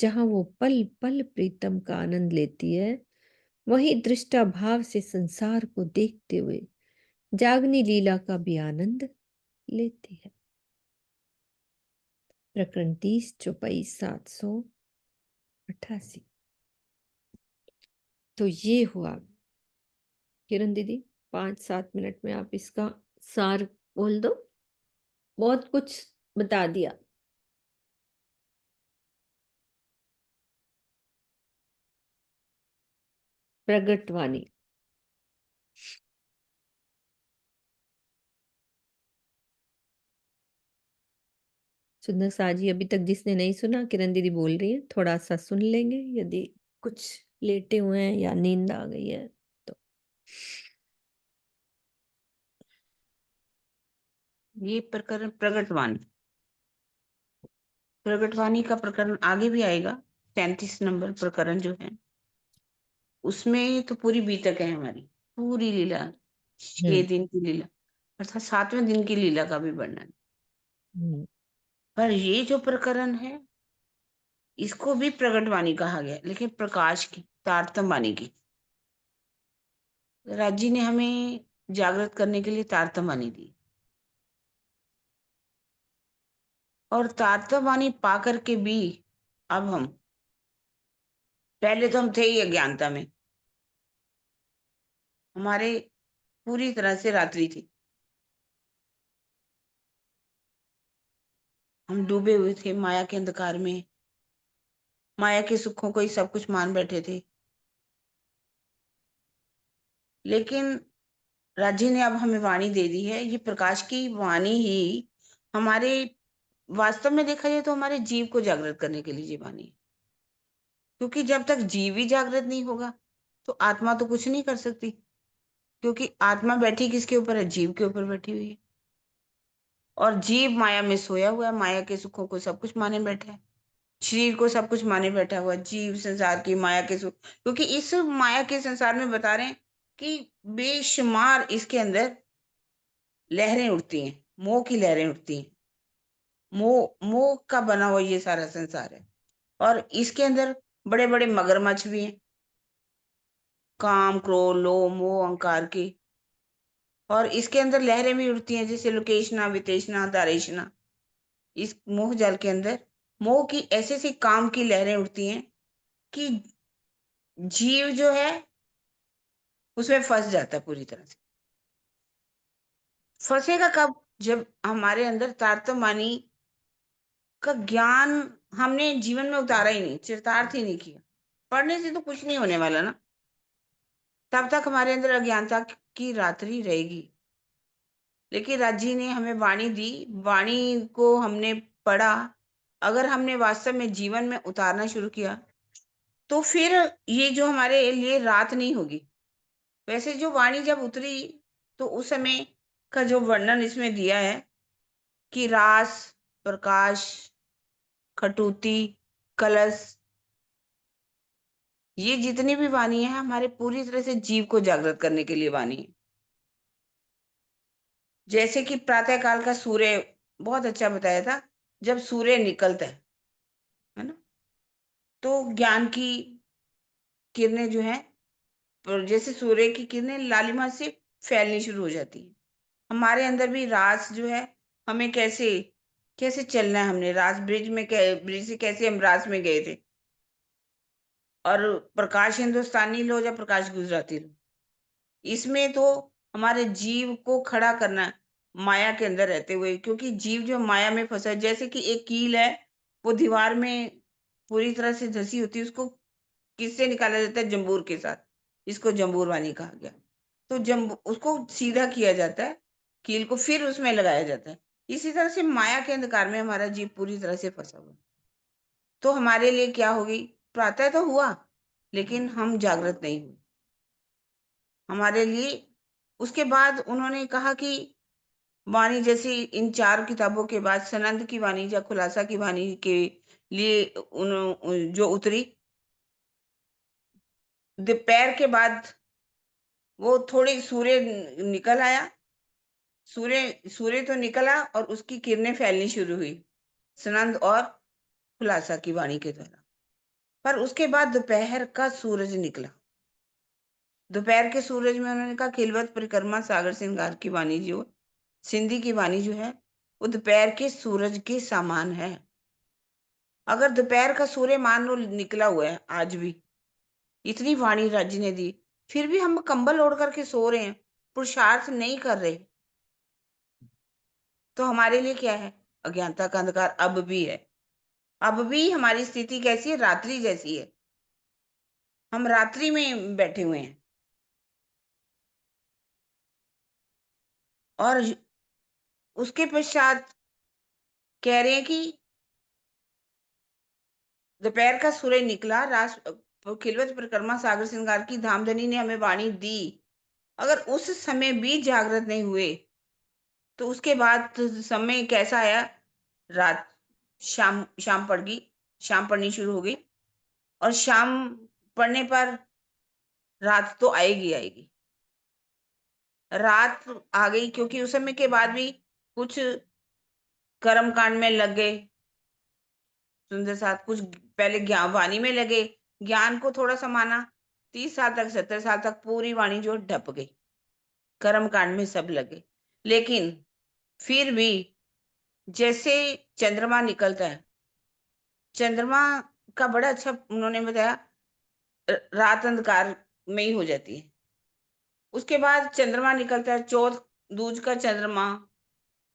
जहां वो पल पल प्रीतम का आनंद लेती है, वही दृष्टा भाव से संसार को देखते हुए जागनी लीला का भी आनंद लेती है। प्रकरण 30 चौपाई 788। तो ये हुआ। किरण दीदी 5-7 मिनट में आप इसका सार बोल दो। बहुत कुछ बता दिया। प्रगटवाणी सुंदर साजी, अभी तक जिसने नहीं सुना, किरण दीदी बोल रही है, थोड़ा सा सुन लेंगे। यदि कुछ लेटे हुए हैं या नींद आ गई है तो। ये प्रकरण प्रगटवाणी का प्रकरण आगे भी आएगा। 33 नंबर प्रकरण जो है उसमें तो पूरी बीतक है हमारी, पूरी लीला 6 दिन की लीला अर्थात 7वें दिन की लीला का भी वर्णन। पर ये जो प्रकरण है इसको भी प्रगटवाणी कहा गया, लेकिन प्रकाश की तारतम वाणी की। राज जी ने हमें जागृत करने के लिए तारतम वाणी दी और तारतम वाणी पा करके भी अब हम, पहले तो हम थे ही अज्ञानता में, हमारे पूरी तरह से रात्रि थी, हम डूबे हुए थे माया के अंधकार में, माया के सुखों को ही सब कुछ मान बैठे थे। लेकिन राज्य ने अब हमें वाणी दे दी है। ये प्रकाश की वाणी ही हमारे, वास्तव में देखा जाए तो हमारे जीव को जागृत करने के लिए ये वाणी है। क्योंकि जब तक जीव ही जागृत नहीं होगा तो आत्मा तो कुछ नहीं कर सकती, क्योंकि आत्मा बैठी किसके ऊपर है? जीव के ऊपर बैठी हुई है। और जीव माया में सोया हुआ है, माया के सुखों को सब कुछ माने बैठा है, शरीर को सब कुछ माने बैठा हुआ है। जीव संसार की माया के सुख, क्योंकि इस माया के संसार में बता रहे हैं कि बेशुमार इसके अंदर लहरें उठती हैं, मोह की लहरें उठती हैं। मोह मोह का बना हुआ ये सारा संसार है। और इसके अंदर बड़े बड़े मगरमच्छ भी हैं, काम क्रोध लोभ मोह अहंकार के। और इसके अंदर लहरें भी उठती हैं, जैसे लोकेशना वितेशना दारेशना। इस मोह जल के अंदर मोह की ऐसे ऐसी काम की लहरें उठती हैं कि जीव जो है उसमें फंस जाता है पूरी तरह से। फंसेगा कब? जब हमारे अंदर तारतम्यवाणी का ज्ञान हमने जीवन में उतारा ही नहीं, चरितार्थ ही नहीं किया। पढ़ने से तो कुछ नहीं होने वाला ना, तब तक हमारे अंदर अज्ञानता की रात्रि रहेगी। लेकिन राज्य ने हमें वाणी दी, वाणी को हमने पढ़ा, अगर हमने वास्तव में जीवन में उतारना शुरू किया तो फिर ये जो हमारे लिए रात नहीं होगी। वैसे जो वाणी जब उतरी तो उस समय का जो वर्णन इसमें दिया है कि रास, प्रकाश, खटुती, कलश, ये जितनी भी वाणी है हमारे पूरी तरह से जीव को जागृत करने के लिए वाणी है। जैसे कि प्रातः काल का सूर्य बहुत अच्छा बताया था, जब सूर्य निकलता है ना, तो ज्ञान की किरणें जो है, जैसे सूर्य की किरणें लालिमा से फैलनी शुरू हो जाती है। हमारे अंदर भी रास जो है, हमें कैसे कैसे चलना है, हमने रास ब्रिज में ब्रिज से कैसे हम रास में गए थे। और प्रकाश हिंदुस्तानी लो या प्रकाश गुजराती लो, इसमें तो हमारे जीव को खड़ा करना है माया के अंदर रहते हुए। क्योंकि जीव जो माया में फंसा है, जैसे कि एक कील है, वो दीवार में पूरी तरह से धसी होती है, उसको किससे निकाला जाता है? जंबूर के साथ। इसको जंबूर वाणी कहा गया। तो जंबू उसको सीधा किया जाता है, कील को फिर उसमें लगाया जाता है। इसी तरह से माया के अंधकार में हमारा जीव पूरी तरह से फंसा हुआ है। तो हमारे लिए क्या होगी? प्रातः तो हुआ लेकिन हम जागृत नहीं हुए। हमारे लिए उसके बाद उन्होंने कहा कि वाणी, जैसे इन 4 किताबों के बाद सनंद की वाणी या खुलासा की वाणी के लिए जो उतरी, दोपहर के बाद वो थोड़ी सूर्य निकल आया। सूर्य सूर्य तो निकला और उसकी किरणें फैलनी शुरू हुई सनंद और खुलासा की वाणी के द्वारा। पर उसके बाद दोपहर का सूरज निकला। दोपहर के सूरज में उन्होंने कहा खिलवत परिक्रमा सागर श्रृंगार की वाणी जो सिंधी की वाणी जो है, वो दोपहर के सूरज के समान है। अगर दोपहर का सूर्य मान लो निकला हुआ है आज भी, इतनी वाणी राज्य ने दी, फिर भी हम कंबल ओढ़ करके सो रहे हैं, पुरुषार्थ नहीं कर रहे, तो हमारे लिए क्या है? अज्ञानता का अंधकार अब भी है। अब भी हमारी स्थिति कैसी है? रात्रि जैसी है। हम रात्रि में बैठे हुए हैं। और उसके पश्चात कह रहे हैं कि दोपहर का सूर्य निकला, खिलवत परिक्रमा सागर श्रृंगार की धामधनी ने हमें वाणी दी। अगर उस समय भी जागृत नहीं हुए तो उसके बाद समय कैसा आया? रात, शाम शाम पड़ गई, शाम पड़नी शुरू हो गई। और शाम पड़ने पर रात तो आएगी आएगी। रात आ गई क्योंकि उस समय के बाद भी कुछ कर्म कांड में लग गए सुंदर साथ, कुछ पहले ज्ञान वाणी में लगे, ज्ञान को थोड़ा सा माना, 30 साल तक 70 साल तक पूरी वाणी जो ढप गई, कर्म कांड में सब लगे। लेकिन फिर भी जैसे चंद्रमा निकलता है, चंद्रमा का बड़ा अच्छा उन्होंने बताया, रात अंधकार में ही हो जाती है। उसके बाद चंद्रमा निकलता है, चौथ दूज का चंद्रमा,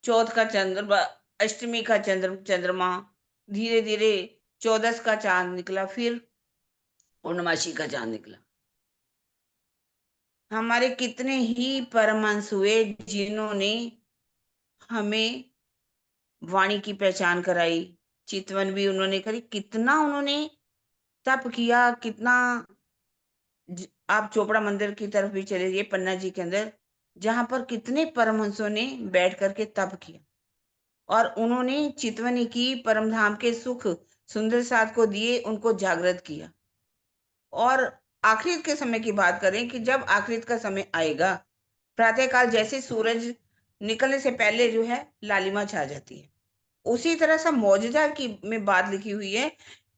चौथ का चंद्रमा, अष्टमी का चंद्रमा, धीरे धीरे 14 का चांद निकला, फिर पूर्णमासी का चांद निकला। हमारे कितने ही परमहंस हुए जिन्होंने हमें वाणी की पहचान कराई, चितवन भी उन्होंने करी, कितना उन्होंने तप किया, कितना आप चोपड़ा मंदिर की तरफ भी चले जाइए, पन्ना जी के अंदर, जहां पर कितने परमहंसों ने बैठ करके तप किया और उन्होंने चितवनी की परमधाम के सुख सुंदर साथ को दिए, उनको जागृत किया। और आखिरत के समय की बात करें कि जब आखिरत का समय आएगा, प्रातःकाल जैसे सूरज निकलने से पहले जो है लालिमा छा जाती है, उसी तरह से मौजूदा की में बात लिखी हुई है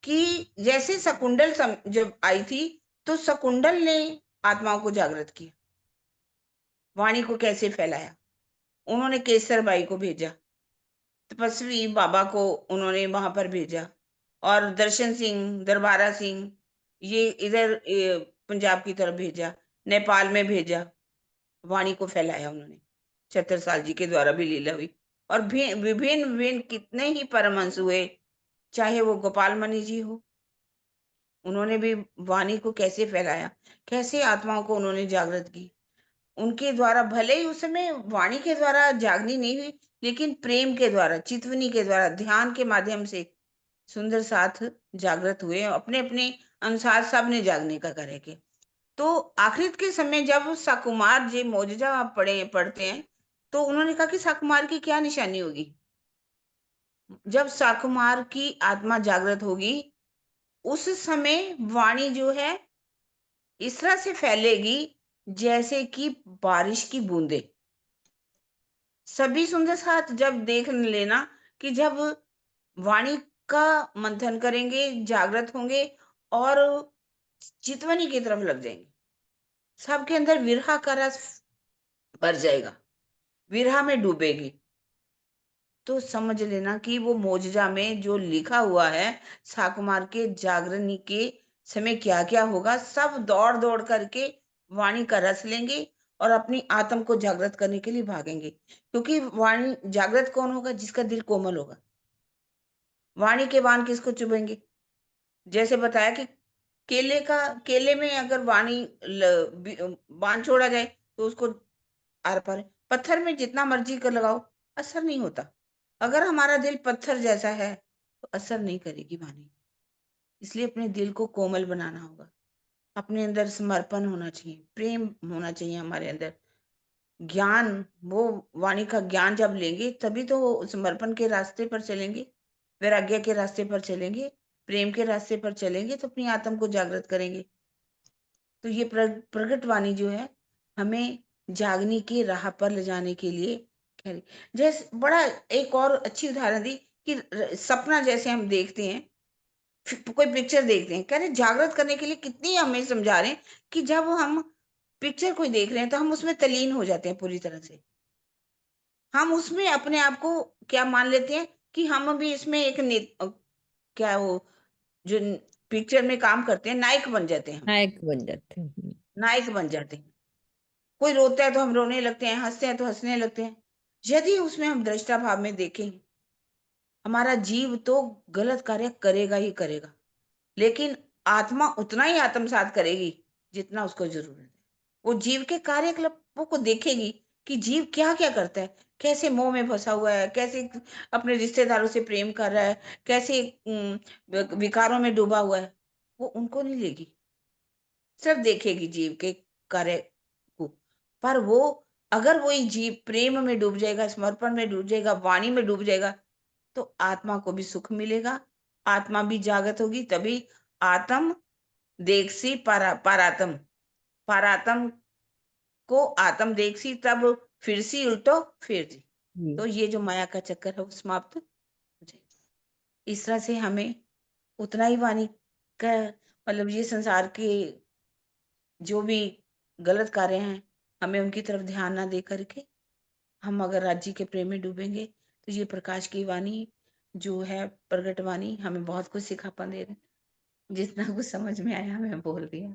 कि जैसे शकुंडल जब आई थी, तो शकुंडल ने आत्माओं को जागृत किया, वाणी को कैसे फैलाया। उन्होंने केसर बाई को भेजा, तपस्वी बाबा को उन्होंने वहां पर भेजा, और दर्शन सिंह, दरबारा सिंह, ये इधर पंजाब की तरफ भेजा, नेपाल में भेजा, वाणी को फैलाया उन्होंने। छत्रसाल जी के द्वारा भी लीला हुई, और विभिन्न विभिन्न कितने ही परमहंस हुए, चाहे वो गोपाल मणि जी हो, उन्होंने भी वाणी को कैसे फैलाया, कैसे आत्माओं को उन्होंने जागृत की। उनके द्वारा भले ही उस समय वाणी के द्वारा जागनी नहीं हुई, लेकिन प्रेम के द्वारा, चितवनी के द्वारा, ध्यान के माध्यम से सुंदर साथ जागृत हुए, अपने अपने अनुसार सबने जागने का कार्य किया। तो आखिरत के समय जब सकुमार जी मौजूदा आप पढ़ते हैं, तो उन्होंने कहा कि सकुमार की क्या निशानी होगी। जब सकुमार की आत्मा जागृत होगी, उस समय वाणी जो है इस तरह से फैलेगी जैसे कि बारिश की बूंदे। सभी सुंदर साथ जब देख लेना कि जब वाणी का मंथन करेंगे, जागृत होंगे और चितवनी की तरफ लग जाएंगे, सबके अंदर विरहा का रस भर जाएगा, विरहा में डूबेगी। तो समझ लेना कि वो मोजजा में जो लिखा हुआ है साकुमार के जागरण के समय क्या क्या होगा, सब दौड़ दौड़ करके वाणी का रस लेंगे और अपनी आत्म को जागृत करने के लिए भागेंगे। क्योंकि वाणी जागृत कौन होगा? जिसका दिल कोमल होगा। वाणी के बाण किसको चुभेंगे? जैसे बताया कि केले में अगर बाण छोड़ा जाए तो उसको आर पार, पत्थर में जितना मर्जी कर लगाओ असर नहीं होता। अगर हमारा दिल पत्थर जैसा है तो असर नहीं करेगी वाणी। इसलिए अपने दिल को कोमल बनाना होगा, अपने अंदर समर्पण होना चाहिए, प्रेम होना चाहिए हमारे अंदर। ज्ञान, वो वाणी का ज्ञान जब लेंगे तभी तो समर्पण के रास्ते पर चलेंगे, वैराग्य के रास्ते पर चलेंगे, प्रेम के रास्ते पर चलेंगे, तो अपनी आत्म को जागृत करेंगे। तो ये प्रगट वाणी जो है हमें जागने की राह पर ले जाने के लिए कह रही। जैसे बड़ा एक और अच्छी उदाहरण दी कि सपना जैसे हम देखते हैं, कोई पिक्चर देखते हैं, कह रहे जागृत करने के लिए कितनी हमें समझा रहे हैं कि जब हम पिक्चर कोई देख रहे हैं तो हम उसमें तल्लीन हो जाते हैं पूरी तरह से। हम उसमें अपने आप को क्या मान लेते हैं कि हम भी इसमें एक क्या वो जो पिक्चर में काम करते हैं, नायक बन जाते हैं। हम नायक बन जाते हैं। नायक बन जाते हैं। कोई रोता है तो हम रोने लगते हैं, हंसते हैं तो हंसने लगते हैं। यदि उसमें हम दृष्टा भाव में देखें, हमारा जीव तो गलत कार्य करेगा ही करेगा, लेकिन आत्मा उतना ही आत्मसात करेगी जितना उसको जरूरत है। वो जीव के कार्यकलापों को देखेगी कि जीव क्या क्या करता है, कैसे मोह में फंसा हुआ है, कैसे अपने रिश्तेदारों से प्रेम कर रहा है, कैसे विकारों में डूबा हुआ है। वो उनको नहीं लेगी, सिर्फ देखेगी जीव के कार्य को। पर वो, अगर वही जीव प्रेम में डूब जाएगा, समर्पण में डूब जाएगा, वाणी में डूब जाएगा, तो आत्मा को भी सुख मिलेगा, आत्मा भी जागृत होगी। तभी आत्म देखसी पारातम, पारातम को आत्म देखसी, तब फिर सी उल्टो फिर जी। जी। तो ये जो माया का चक्कर है वो समाप्त हो जाएगा। इस तरह से हमें उतना ही वाणी का मतलब, ये संसार के जो भी गलत कार्य हैं, हमें उनकी तरफ ध्यान ना दे करके हम अगर राज्य के प्रेम में डूबेंगे, तो ये प्रकाश की वाणी जो है, प्रगट वाणी, हमें बहुत कुछ सिखापा दे रहे हैं। जितना कुछ समझ में आया मैं बोल दिया,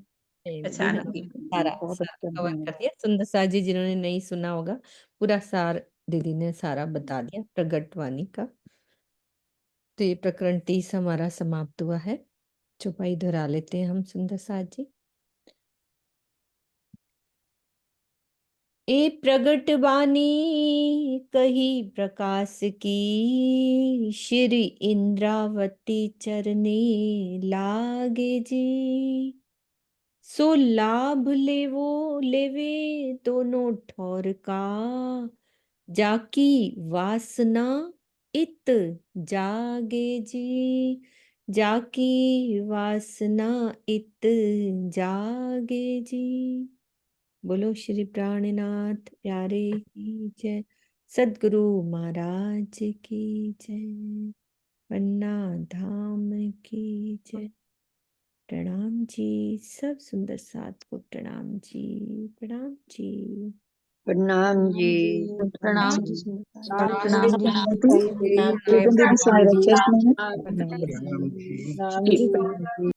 नहीं, दीदी ने अचानक ही। सारा बहुत सारा अच्छा कवर कर दिया। सुंदर सा जी, जिन्होंने नहीं सुना होगा, पूरा सार दीदी ने सारा बता दिया प्रगट वाणी का। तो ये प्रकरण 30 हमारा समाप्त हुआ है। चौपाई दोहरा लेते हैं हम सुंदर सा जी। ए प्रगट बानी कही प्रकाश की, श्री इंद्रावती चरने लागे जी। सो लाभ लेवो लेवे दोनों ठौर का, जाकी वासना इत जागे जी। जाकी वासना इत जागे जी। बोलो श्री प्राणनाथ प्यारे की जय, सद्गुरु महाराज की जय, पन्ना धाम की जय। प्रणाम जी, सब सुंदर साथ को प्रणाम जी, प्रणाम जी। प्रणाम जी। प्रणाम जी प्रणाम प्रीतम दीदी से मेरा चेस्ट में है। प्रणाम जी।